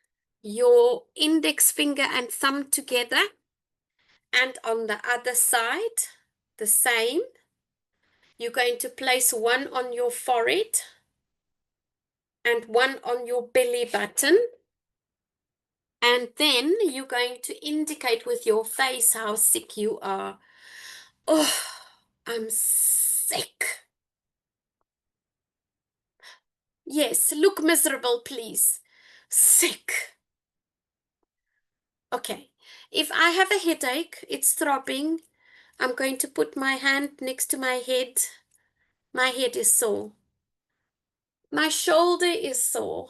your index finger and thumb together, and on the other side, the same. You're going to place one on your forehead and one on your belly button. And then you're going to indicate with your face how sick you are. Oh, I'm sick. Yes, look miserable, please. Sick. Okay. If I have a headache, it's throbbing, I'm going to put my hand next to my head. My head is sore. My shoulder is sore.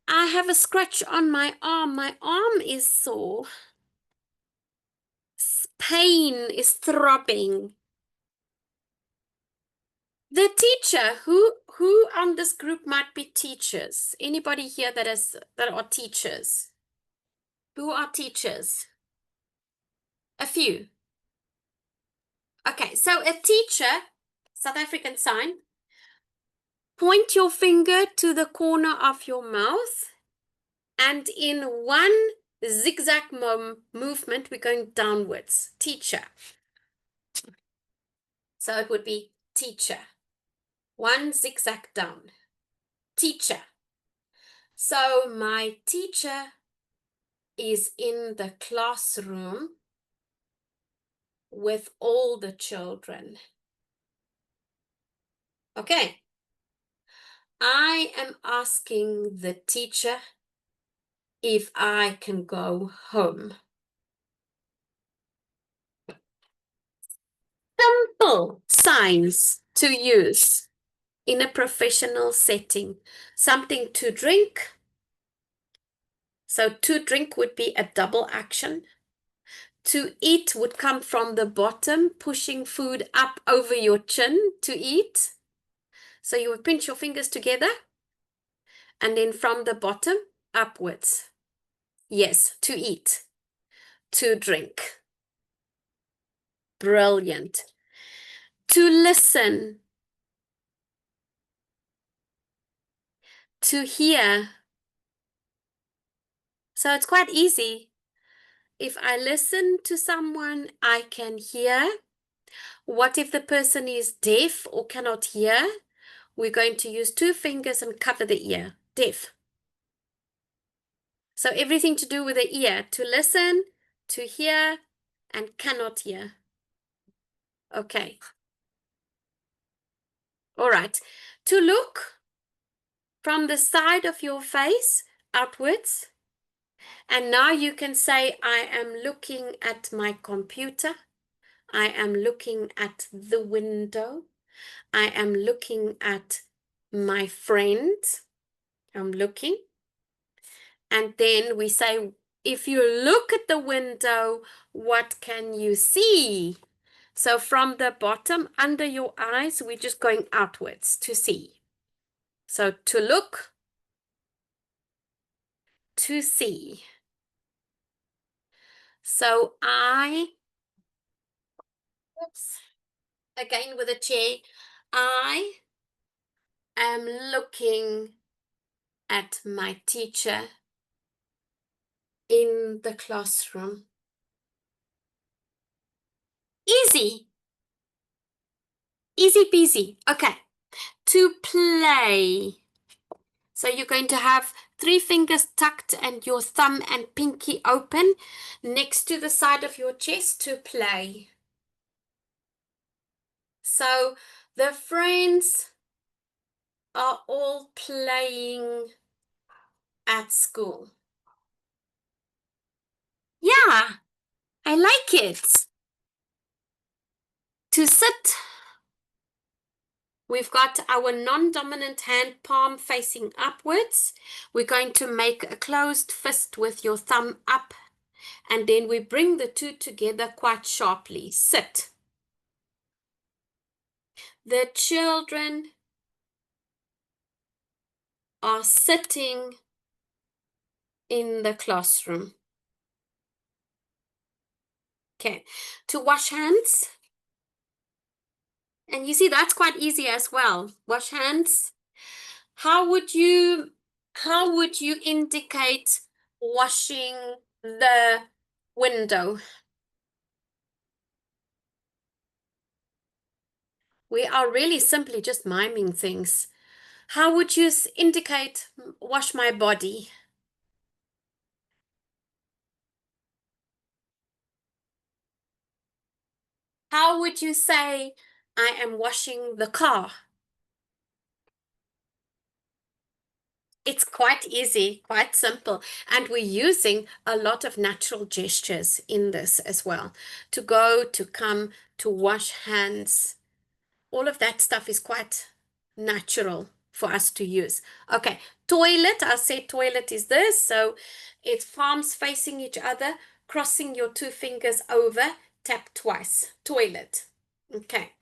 I have a scratch on my arm. My arm is sore. Pain is throbbing. The teacher, who on this group might be teachers? Anybody here that are teachers? Who are teachers? A few. Okay, so a teacher, South African sign, point your finger to the corner of your mouth, and in one zigzag movement, we're going downwards. Teacher. So it would be teacher. One zigzag down. Teacher. So my teacher is in the classroom with all the children. Okay. I am asking the teacher if I can go home. Simple signs to use in a professional setting. Something to drink. So to drink would be a double action. To eat would come from the bottom, pushing food up over your chin to eat. So you would pinch your fingers together and then from the bottom upwards. Yes, to eat. To drink. Brilliant. To listen. To hear. So it's quite easy. If I listen to someone, I can hear. What if the person is deaf or cannot hear? We're going to use 2 fingers and cover the ear. Deaf. So everything to do with the ear. To listen, to hear, and cannot hear. Okay. All right. To look from the side of your face outwards. And now you can say, I am looking at my computer. I am looking at the window. I am looking at my friend. I'm looking. And then we say If you look at the window, what can you see? So from the bottom under your eyes, we're just going outwards to see. So to look, to see. So oops, again with a chair, I am looking at my teacher in the classroom. Easy. Easy peasy. Okay. To play. So you're going to have 3 fingers tucked and your thumb and pinky open next to the side of your chest to play. So the friends are all playing at school. Yeah, I like it. To sit, we've got our non-dominant hand palm facing upwards. We're going to make a closed fist with your thumb up, and then we bring the two together quite sharply. Sit. The children are sitting in the classroom. Okay, to wash hands. And you see, that's quite easy as well. Wash hands. How would you indicate washing the window? We are really simply just miming things. How would you indicate wash my body? How would you say I am washing the car? It's quite easy, quite simple. And we're using a lot of natural gestures in this as well. To go, to come, to wash hands. All of that stuff is quite natural for us to use. Okay, toilet. I said toilet is this. So it's palms facing each other, crossing your 2 fingers over, tap twice. Toilet. Okay.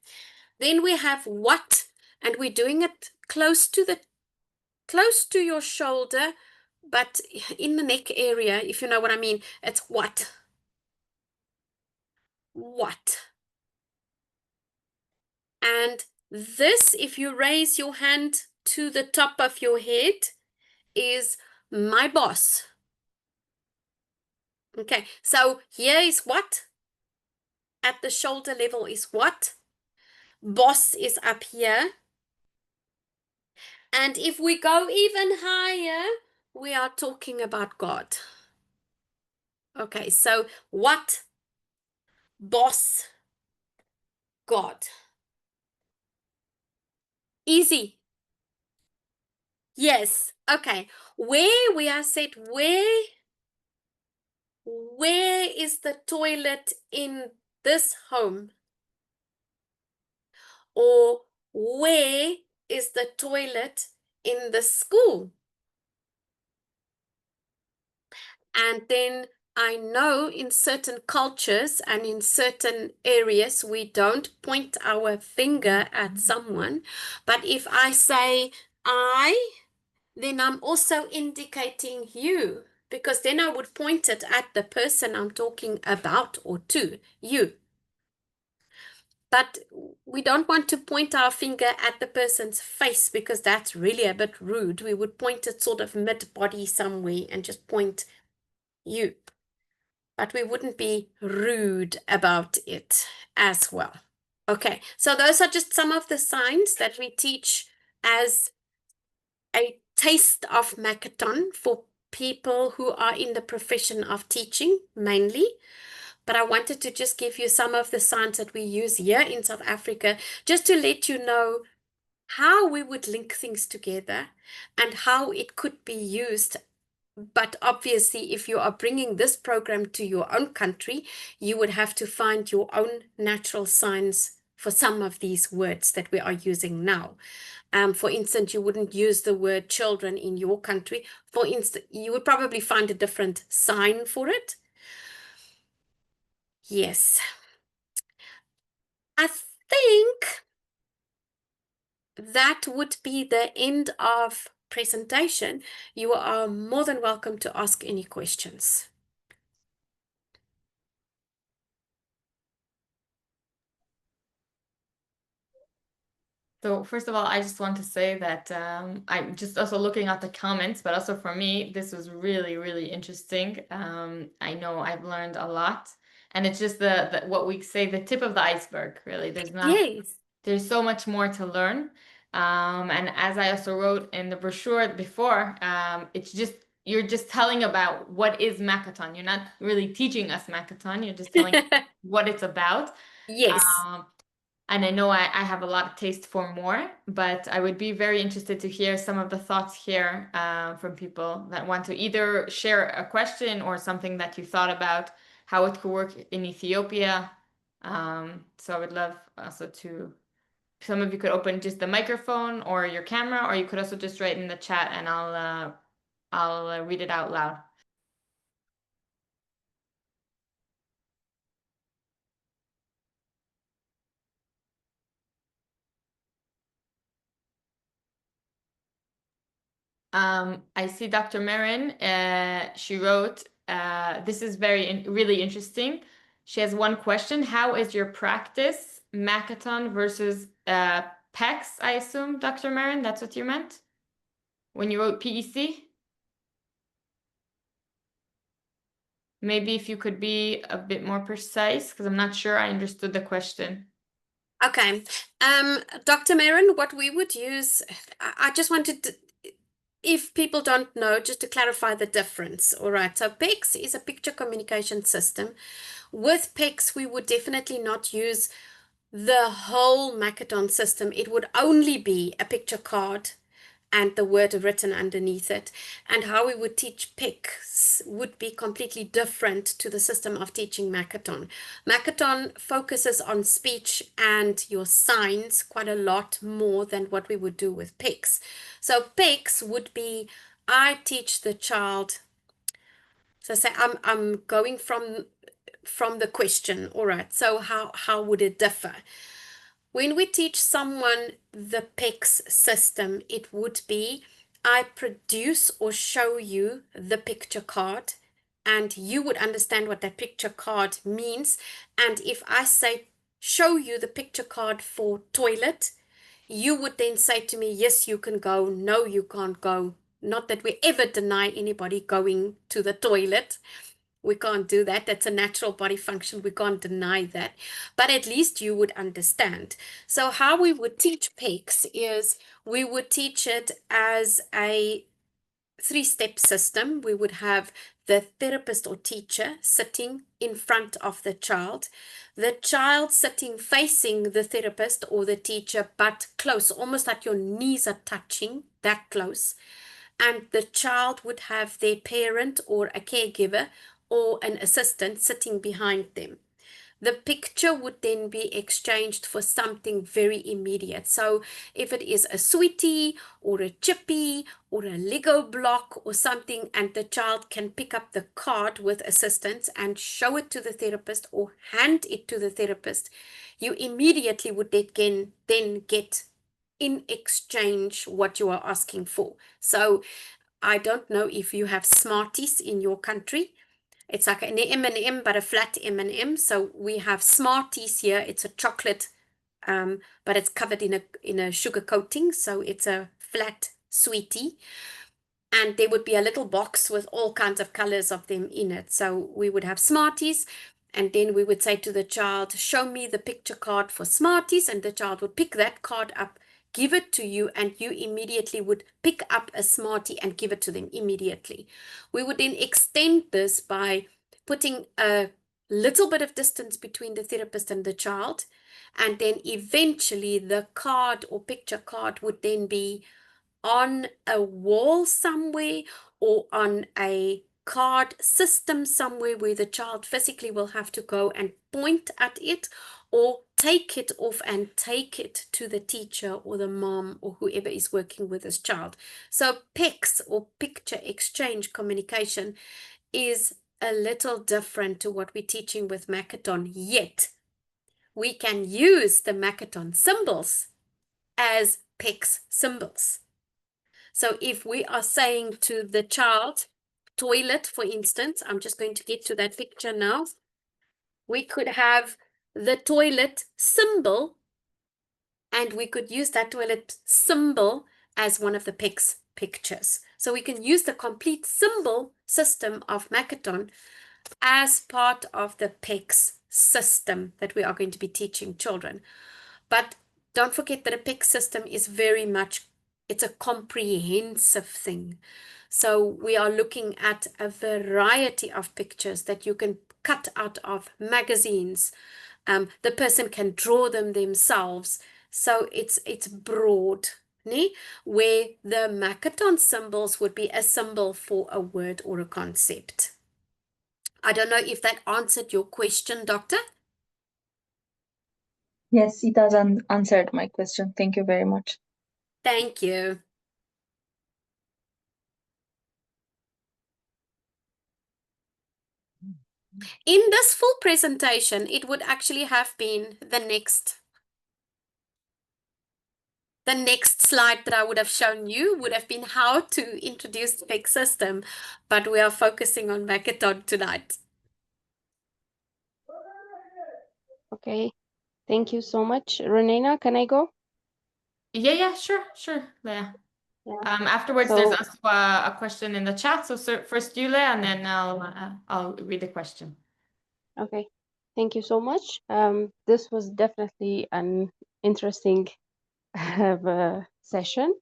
Then we have what, and we're doing it close to your shoulder, but in the neck area, if you know what I mean. It's what. What. And this, if you raise your hand to the top of your head, is my boss. Okay, so here is what. At the shoulder level is what. Boss is up here. And if we go even higher, we are talking about God. Okay, so what, boss, God. Easy. Yes. Okay. Where we are said, where is the toilet in this home? Or where is the toilet in the school? And then I know in certain cultures and in certain areas, we don't point our finger at someone. But if I say I, then I'm also indicating you, because then I would point it at the person I'm talking about or to, you. But we don't want to point our finger at the person's face because that's really a bit rude. We would point it sort of mid-body somewhere and just point you. But we wouldn't be rude about it as well. Okay, so those are just some of the signs that we teach as a taste of Makaton for people who are in the profession of teaching mainly. But I wanted to just give you some of the signs that we use here in South Africa, just to let you know how we would link things together and how it could be used. But obviously, if you are bringing this program to your own country, you would have to find your own natural signs for some of these words that we are using now. For instance, you wouldn't use the word children in your country. For instance, you would probably find a different sign for it. Yes. I think that would be the end of presentation. You are more than welcome to ask any questions. So first of all, I just want to say that I'm just also looking at the comments, but also for me, this was really, really interesting. I know I've learned a lot, and it's just the what we say, the tip of the iceberg, really. Yes. There's so much more to learn. And as I also wrote in the brochure before, it's just you're just telling about what is Makaton. You're not really teaching us Makaton. You're just telling what it's about. Yes. And I know I have a lot of taste for more, but I would be very interested to hear some of the thoughts here from people that want to either share a question or something that you thought about how it could work in Ethiopia. So I would love also to, some of you could open just the microphone or your camera, or you could also just write in the chat and I'll read it out loud. I see Dr. Marin, she wrote, this is really interesting. She has one question. How is your practice, Makaton versus PECs, I assume, Dr. Marin? That's what you meant when you wrote PEC? Maybe if you could be a bit more precise, because I'm not sure I understood the question. Okay. Dr. Marin, what we would use, I just wanted to, if people don't know, just to clarify the difference. All right. So PECS is a picture communication system. With PECS, we would definitely not use the whole Makaton system. It would only be a picture card and the word written underneath it. And how we would teach PECS would be completely different to the system of teaching Makaton. Makaton focuses on speech and your signs quite a lot more than what we would do with PECS. So PECS would be, I teach the child, so say I'm going from the question. All right, so how would it differ? When we teach someone the PECS system, it would be I produce or show you the picture card, and you would understand what that picture card means. And if I say, show you the picture card for toilet, you would then say to me, yes, you can go. No, you can't go. Not that we ever deny anybody going to the toilet. We can't do that. That's a natural body function. We can't deny that. But at least you would understand. So how we would teach PECS is we would teach it as a three-step system. We would have the therapist or teacher sitting in front of the child sitting facing the therapist or the teacher, but close, almost like your knees are touching, that close. And the child would have their parent or a caregiver or an assistant sitting behind them. The picture would then be exchanged for something very immediate. So if it is a sweetie or a chippy or a Lego block or something, and the child can pick up the card with assistance and show it to the therapist or hand it to the therapist, you immediately would then get in exchange what you are asking for. So I don't know if you have Smarties in your country. It's like an M&M, but a flat M&M. So we have Smarties here. It's a chocolate, but it's covered in a sugar coating. So it's a flat sweetie. And there would be a little box with all kinds of colors of them in it. So we would have Smarties. And then we would say to the child, show me the picture card for Smarties. And the child would pick that card up, give it to you, and you immediately would pick up a Smartie and give it to them immediately. We would then extend this by putting a little bit of distance between the therapist and the child. And then eventually the card or picture card would then be on a wall somewhere or on a card system somewhere where the child physically will have to go and point at it, or take it off and take it to the teacher or the mom or whoever is working with this child. So PECS, or picture exchange communication, is a little different to what we're teaching with Makaton, yet we can use the Makaton symbols as PECS symbols. So if we are saying to the child, toilet, for instance, I'm just going to get to that picture now. We could have the toilet symbol, and we could use that toilet symbol as one of the PECS pictures. So we can use the complete symbol system of Makaton as part of the PECS system that we are going to be teaching children. But don't forget that a PECS system is very much, it's a comprehensive thing. So we are looking at a variety of pictures that you can cut out of magazines. The person can draw them themselves. So it's broad, where the Makaton symbols would be a symbol for a word or a concept. I don't know if that answered your question, Doctor. Yes, it has answered my question. Thank you very much. Thank you. In this full presentation, it would actually have been the next slide that I would have shown you would have been how to introduce the PECS system, but we are focusing on Makaton tonight. Okay, thank you so much. Renena, can I go? Yeah, sure, Leah. Yeah. Afterwards, there's So, also a question in the chat. So first you, Leah, and then I'll read the question. okay, thank you so much. This was definitely an interesting session.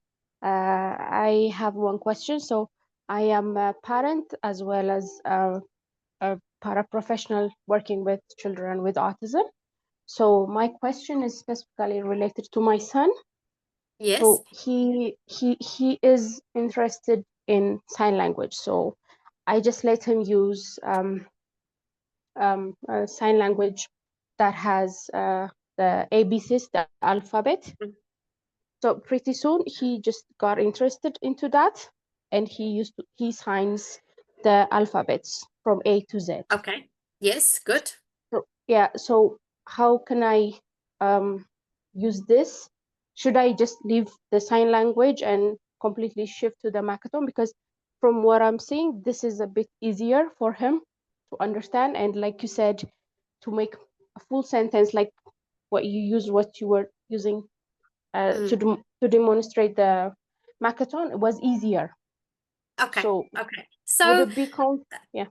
I have one question. So I am a parent as well as a paraprofessional working with children with autism. So my question is specifically related to my son. Yes. So he is interested in sign language. So I just let him use a sign language that has the ABCs, the alphabet. Mm. So pretty soon he just got interested into that, and he signs the alphabets from A to Z. Okay. Yes, good. So yeah, so how can I use this? Should I just leave the sign language and completely shift to the Makaton? Because from what I'm seeing, this is a bit easier for him to understand. And like you said, to make a full sentence, like what you were using to demonstrate the Makaton, it was easier. Okay. So okay. would So it be yeah.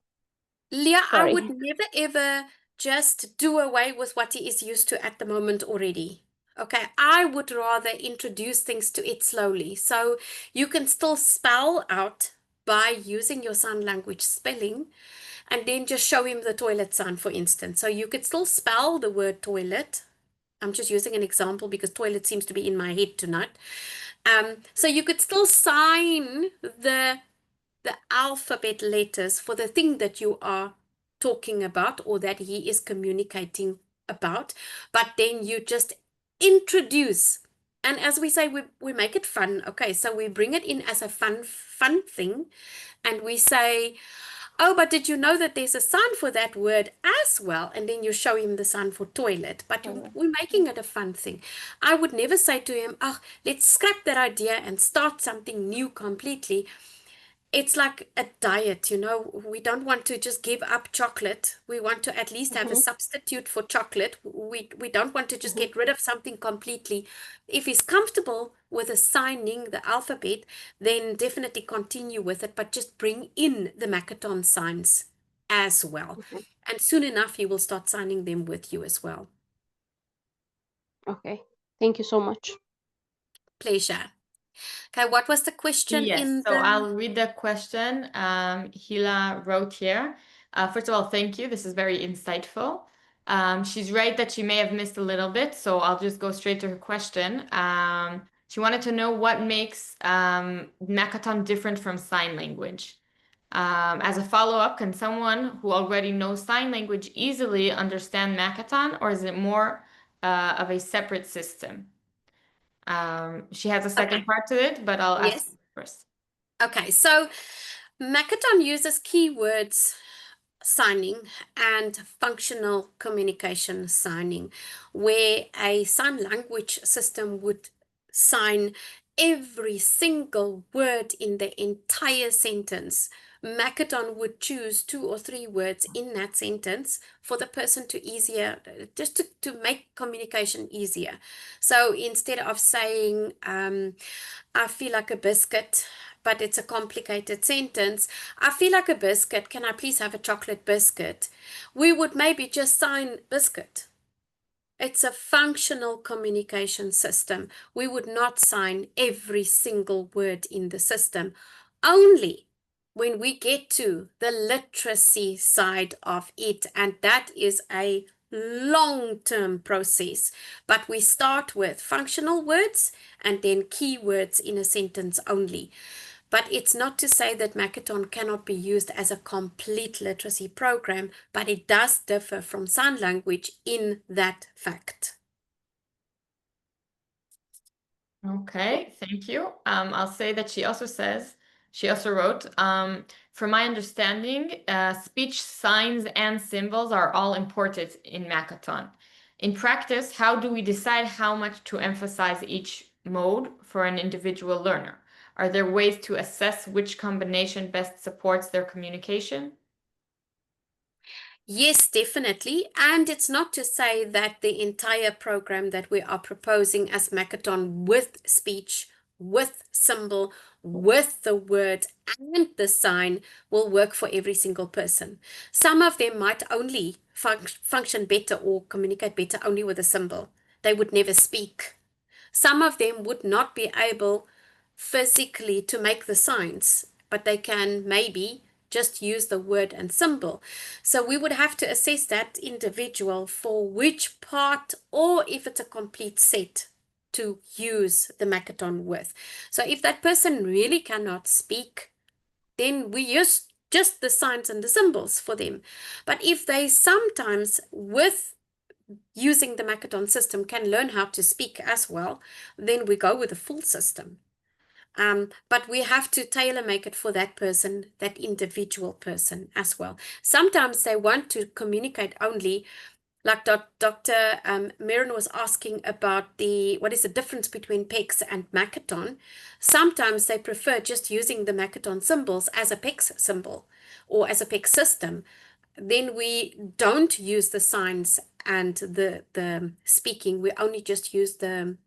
Leah, I Sorry. would never ever just do away with what he is used to at the moment already. Okay, I would rather introduce things to it slowly. So you can still spell out by using your sign language spelling, and then just show him the toilet sign, for instance. So you could still spell the word toilet. I'm just using an example because toilet seems to be in my head tonight. So you could still sign the alphabet letters for the thing that you are talking about or that he is communicating about, but then you just introduce. And as we say, we make it fun. Okay, so we bring it in as a fun thing, and we say, oh, but did you know that there's a sign for that word as well? And then you show him the sign for toilet, but we're making it a fun thing. I would never say to him, oh, let's scrap that idea and start something new completely. It's like a diet, we don't want to just give up chocolate. We want to at least have a substitute for chocolate. We don't want to just get rid of something completely. If he's comfortable with assigning the alphabet, then definitely continue with it, but just bring in the Makaton signs as well. And soon enough, he will start signing them with you as well. Okay, thank you so much. Pleasure. Okay, what was the question Yes, so I'll read the question. Hila wrote here. First of all, thank you. This is very insightful. She's right that she may have missed a little bit, so I'll just go straight to her question. She wanted to know what makes Makaton different from sign language. As a follow-up, can someone who already knows sign language easily understand Makaton, or is it more of a separate system. She has a second Okay. part to it, but I'll ask Yes. you first. Okay. So Makaton uses keywords signing and functional communication signing, where a sign language system would sign every single word in the entire sentence. Makaton would choose 2 or 3 words in that sentence for the person to just to make communication easier. So instead of saying, I feel like a biscuit, but it's a complicated sentence. I feel like a biscuit. Can I please have a chocolate biscuit? We would maybe just sign biscuit. It's a functional communication system. We would not sign every single word in the system. Only when we get to the literacy side of it, and that is a long-term process. But we start with functional words and then keywords in a sentence only. But it's not to say that Makaton cannot be used as a complete literacy program, but it does differ from sign language in that fact. Okay, thank you. I'll say that she also wrote, from my understanding, speech signs and symbols are all important in Makaton. In practice, how do we decide how much to emphasize each mode for an individual learner? Are there ways to assess which combination best supports their communication? Yes, definitely. And it's not to say that the entire program that we are proposing as Makaton with speech, with symbol, with the word and the sign will work for every single person. Some of them might only function better or communicate better only with a symbol. They would never speak. Some of them would not be able physically to make the signs, but they can maybe just use the word and symbol. So we would have to assess that individual for which part, or if it's a complete set, to use the Makaton with. So if that person really cannot speak, then we use just the signs and the symbols for them. But if they sometimes, with using the Makaton system, can learn how to speak as well, then we go with the full system. But we have to tailor make it for that person, that individual person as well. Sometimes they want to communicate only, like Dr. Mirren was asking about what is the difference between PECS and Makaton. Sometimes they prefer just using the Makaton symbols as a PECS symbol or as a PECS system. Then we don't use the signs and the speaking. We only just use the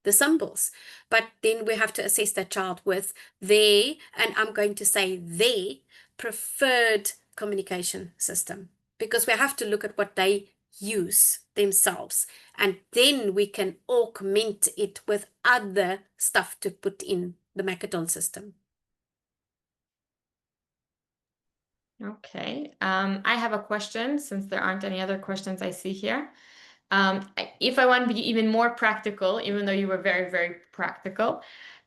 symbols. But then we have to assess that child with their, and I'm going to say their preferred communication system, because we have to look at what they use themselves, and then we can augment it with other stuff to put in the Makaton system. Okay, I have a question, since there aren't any other questions I see here. If I want to be even more practical, even though you were very, very practical,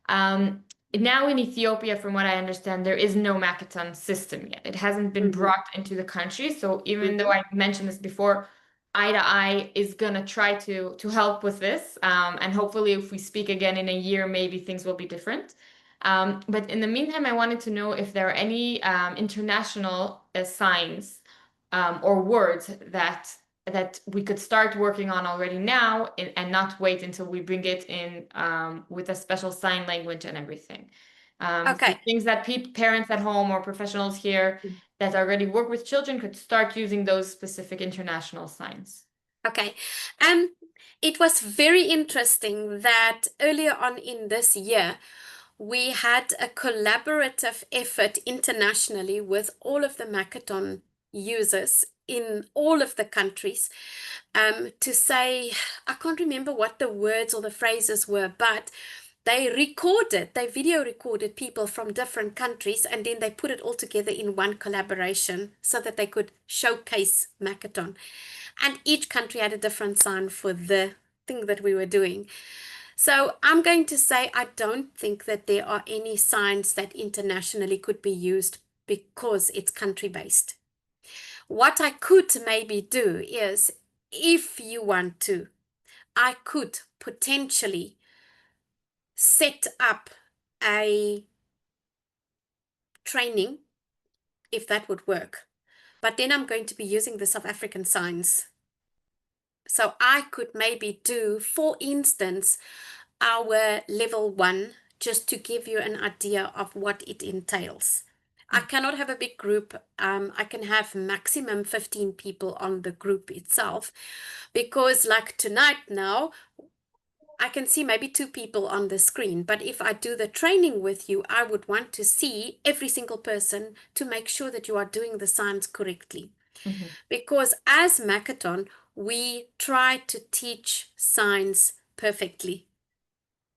now in Ethiopia, from what I understand, there is no Makaton system yet. It hasn't been brought into the country. So even though I mentioned this before, Eye to Eye is going to try to help with this. And hopefully if we speak again in a year, maybe things will be different. But in the meantime, I wanted to know if there are any international signs or words that we could start working on already now and not wait until we bring it in with a special sign language and everything. Okay. So things that parents at home or professionals here that already work with children could start using those specific international signs. Okay. It was very interesting that earlier on in this year, we had a collaborative effort internationally with all of the Makaton users in all of the countries to say, I can't remember what the words or the phrases were, but they video recorded people from different countries, and then they put it all together in one collaboration so that they could showcase Makaton. And each country had a different sign for the thing that we were doing. So I'm going to say I don't think that there are any signs that internationally could be used because it's country-based. What I could maybe do is, if you want to, I could potentially set up a training if that would work. But then I'm going to be using the South African signs. So I could maybe do, for instance, our level 1, just to give you an idea of what it entails. I cannot have a big group. I can have maximum 15 people on the group itself, because like tonight now, I can see maybe 2 people on the screen. But if I do the training with you, I would want to see every single person to make sure that you are doing the signs correctly. Because as Makaton, we try to teach signs perfectly.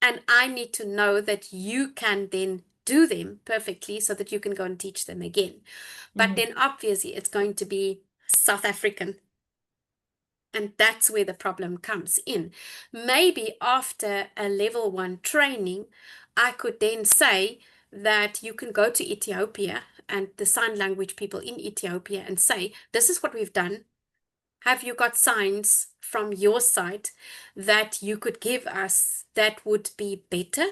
And I need to know that you can then do them perfectly so that you can go and teach them again. But then obviously it's going to be South African. And that's where the problem comes in. Maybe after a level 1 training, I could then say that you can go to Ethiopia and the sign language people in Ethiopia and say, this is what we've done. Have you got signs from your side that you could give us that would be better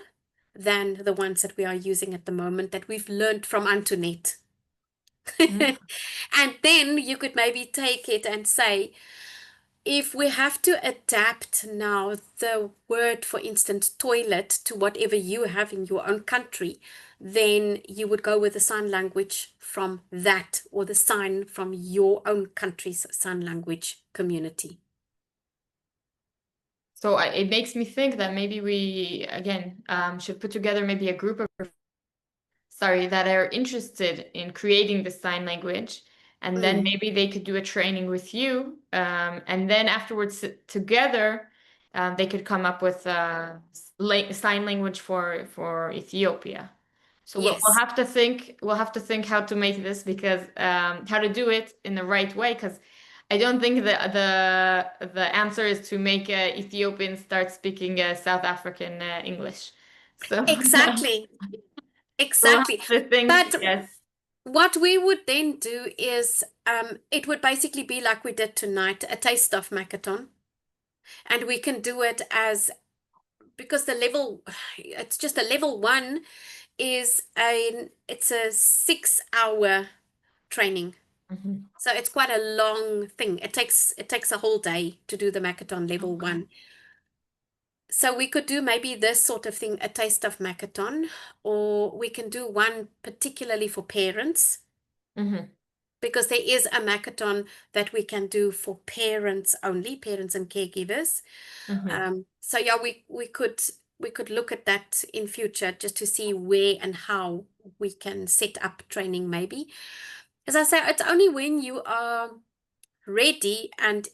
than the ones that we are using at the moment that we've learned from Antoinette? And then you could maybe take it and say, if we have to adapt now the word, for instance, toilet, to whatever you have in your own country, then you would go with the sign language from that, or the sign from your own country's sign language community. So it makes me think that maybe we, again, should put together maybe a group of, that are interested in creating the sign language. And then maybe they could do a training with you. And then afterwards, together, they could come up with sign language for Ethiopia. So Yes. we'll have to think. We'll have to think how to make this, because how to do it in the right way. Because I don't think the answer is to make Ethiopians start speaking South African English. So Exactly. Exactly. we'll have to think, But yes. what we would then do is, it would basically be like we did tonight, a taste of Makaton. And we can do it as, because it's just a level 1 is it's a 6-hour training. So it's quite a long thing. It takes a whole day to do the Makaton level 1. So we could do maybe this sort of thing, a taste of Makaton, or we can do one particularly for parents, because there is a Makaton that we can do for parents only, parents and caregivers. So yeah, we could look at that in future, just to see where and how we can set up training maybe. As I say, it's only when you are ready and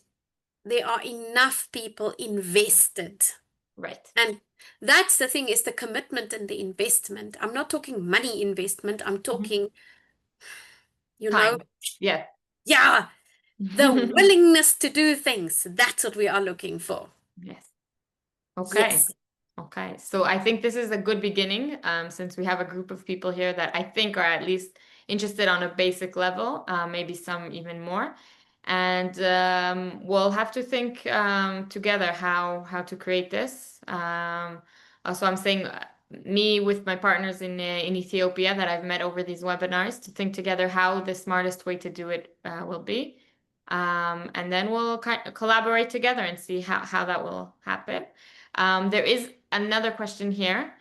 there are enough people invested. Right. And that's the thing, is the commitment and the investment. I'm not talking money investment. I'm talking, Time. Yeah. Yeah, the willingness to do things. That's what we are looking for. Yes. Okay. Yes. Okay. So I think this is a good beginning, since we have a group of people here that I think are at least interested on a basic level, maybe some even more. And we'll have to think together how to create this. Also, I'm saying me with my partners in Ethiopia that I've met over these webinars, to think together how the smartest way to do it will be. And then we'll collaborate together and see how that will happen. There is another question here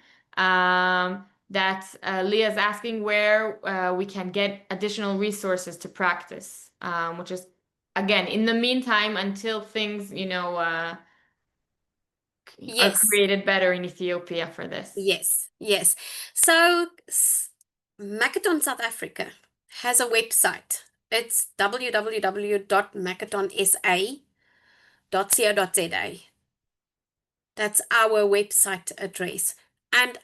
that Leah's asking, where we can get additional resources to practice, which is, again, in the meantime, until things, are Yes. created better in Ethiopia for this. Yes. Yes. So Makaton South Africa has a website. It's www.makatonsa.co.za. That's our website address. And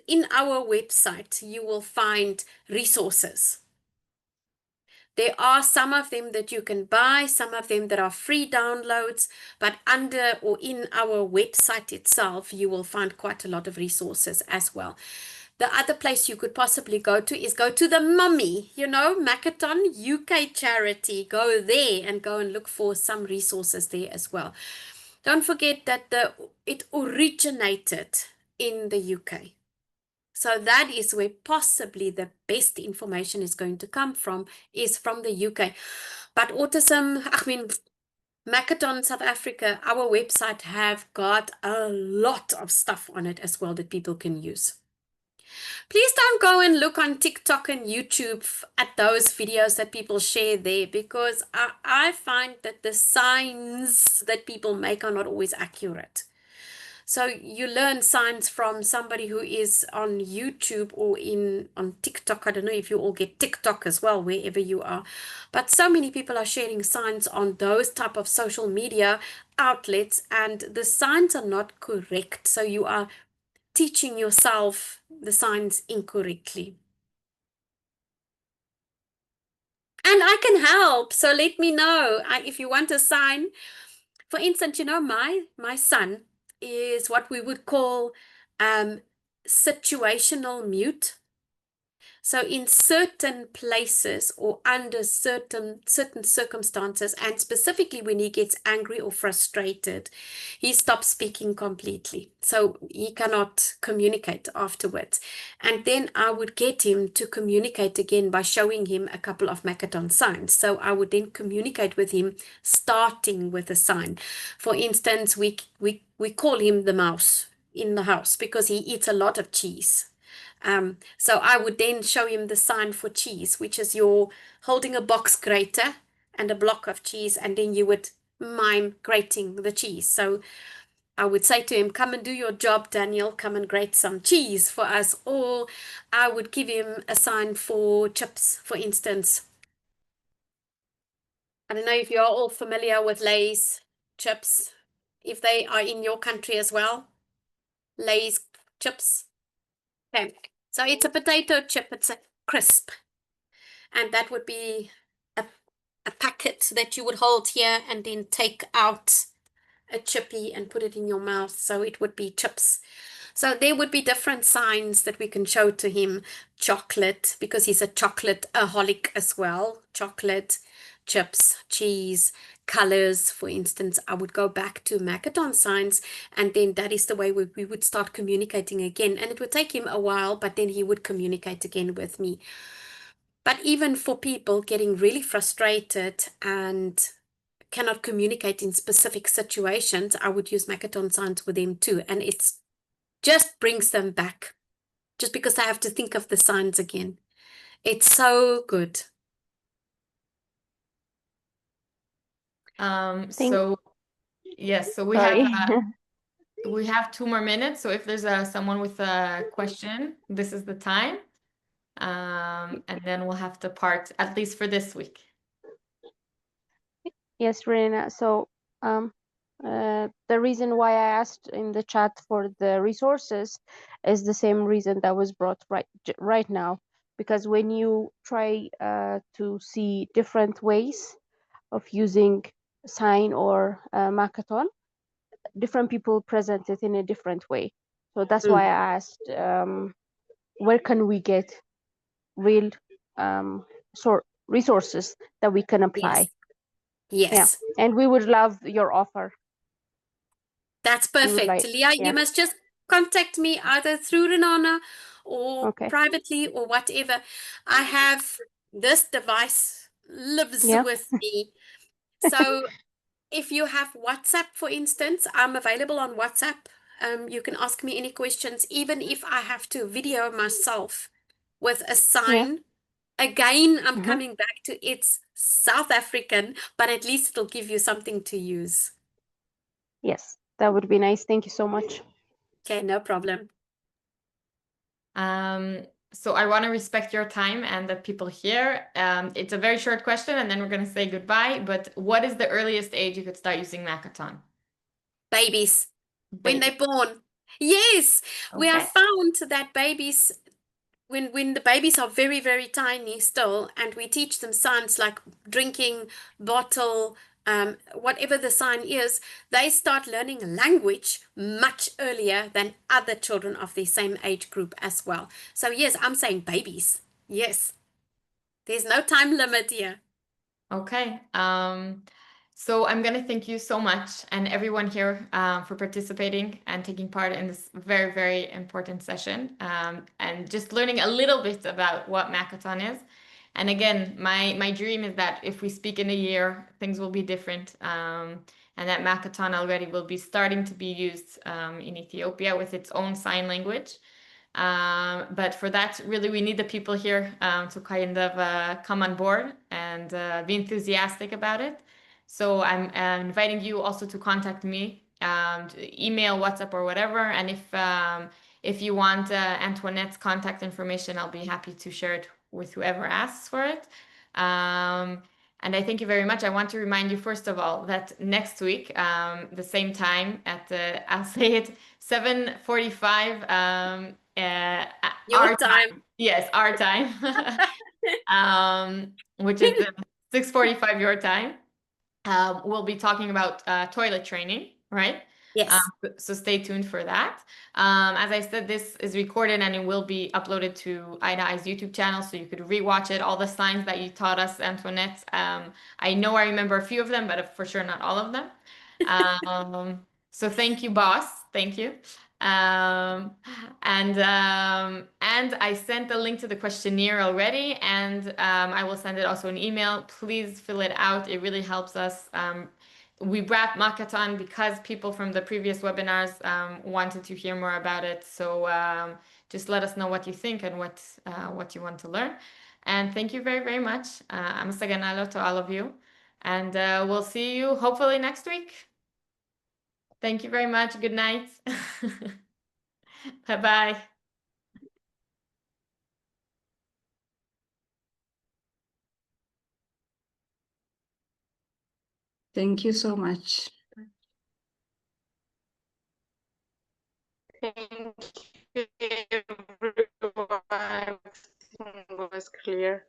in our website, you will find resources. There are some of them that you can buy, some of them that are free downloads, but under or in our website itself, you will find quite a lot of resources as well. The other place you could possibly go to is go to the Mummy, Makaton UK charity. Go there and go and look for some resources there as well. don't forget that it originated in the UK. So that is where possibly the best information is going to come from, is from the UK. But autism, I mean, Makaton South Africa, our website have got a lot of stuff on it as well that people can use. Please don't go and look on TikTok and YouTube at those videos that people share there, because I find that the signs that people make are not always accurate. So you learn signs from somebody who is on YouTube or on TikTok. I don't know if you all get TikTok as well, wherever you are. But so many people are sharing signs on those type of social media outlets, and the signs are not correct. So you are teaching yourself the signs incorrectly. And I can help. So let me know if you want a sign. For instance, you know, my son is what we would call situational mute. So in certain places or under certain circumstances, and specifically when he gets angry or frustrated, he stops speaking completely. So he cannot communicate afterwards. And then I would get him to communicate again by showing him a couple of Makaton signs. So I would then communicate with him, starting with a sign. For instance, we call him the mouse in the house because he eats a lot of cheese. So I would then show him the sign for cheese, which is you're holding a box grater and a block of cheese, and then you would mime grating the cheese. So I would say to him, come and do your job, Daniel, come and grate some cheese for us. Or I would give him a sign for chips, for instance. I don't know if you're all familiar with Lay's chips, if they are in your country as well. Lay's chips. Okay, so it's a potato chip, it's a crisp. And that would be a packet that you would hold here and then take out a chippy and put it in your mouth. So it would be chips. So there would be different signs that we can show to him. Chocolate, because he's a chocolate-aholic as well. Chocolate, chips, cheese, colors. For instance, I would go back to Makaton signs, and then that is the way we would start communicating again. And it would take him a while, but then he would communicate again with me. But even for people getting really frustrated and cannot communicate in specific situations, I would use Makaton signs with them too. And it's just brings them back, just because I have to think of the signs again. It's so good. So yes, so we Sorry. have 2 more minutes. So if there's someone with a question, this is the time. And then we'll have to part, at least for this week. Yes, Rena. So the reason why I asked in the chat for the resources is the same reason that was brought right now, because when you try to see different ways of using sign or Makaton, different people present it in a different way. So that's why I asked, where can we get real resources that we can apply? Yes. Yeah, and we would love your offer. That's perfect. Leah, you must just contact me either through Renana or privately or whatever. I have this device lives with me. So if you have WhatsApp, for instance, I'm available on WhatsApp. You can ask me any questions, even if I have to video myself with a sign. Again, I'm coming back to it's South African, but at least it'll give you something to use. Yes, that would be nice. Thank you so much. Okay, no problem. So I want to respect your time and the people here. It's a very short question, and then we're going to say goodbye. But what is the earliest age you could start using Makaton? Babies. When they're born. Yes, we have found that babies, when the babies are very, very tiny still, and we teach them signs like drinking, bottle, whatever the sign is, they start learning language much earlier than other children of the same age group as well. So yes, I'm saying babies. Yes. There's no time limit here. Okay. So I'm going to thank you so much and everyone here for participating and taking part in this very, very important session and just learning a little bit about what Makaton is. And again, my dream is that if we speak in a year, things will be different and that Makaton already will be starting to be used in Ethiopia with its own sign language. But for that, really, we need the people here to kind of come on board and be enthusiastic about it. So I'm inviting you also to contact me, to email, WhatsApp, or whatever. And if you want Antoinette's contact information, I'll be happy to share it with whoever asks for it. And I thank you very much. I want to remind you, first of all, that next week, the same time at I'll say it, 7:45 Your our time. Yes, our time, which is 6:45 your time. We'll be talking about toilet training, right? Yes. So stay tuned for that. As I said, this is recorded and it will be uploaded to Ida's YouTube channel, so you could rewatch it. All the signs that you taught us, Antoinette. I know I remember a few of them, but for sure not all of them. So thank you, boss. Thank you. And I sent the link to the questionnaire already, and I will send it also an email. Please fill it out. It really helps us. We brought Makaton because people from the previous webinars wanted to hear more about it. So just let us know what you think and what you want to learn. And thank you very, very much. Amasaganalo to all of you. And we'll see you hopefully next week. Thank you very much. Good night. Bye-bye. Thank you so much. Thank you, everyone. Everything was clear.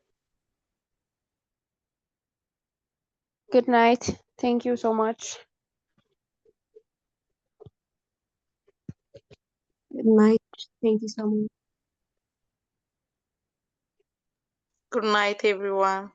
Good night. Thank you so much. Good night. Thank you so much. Good night, everyone.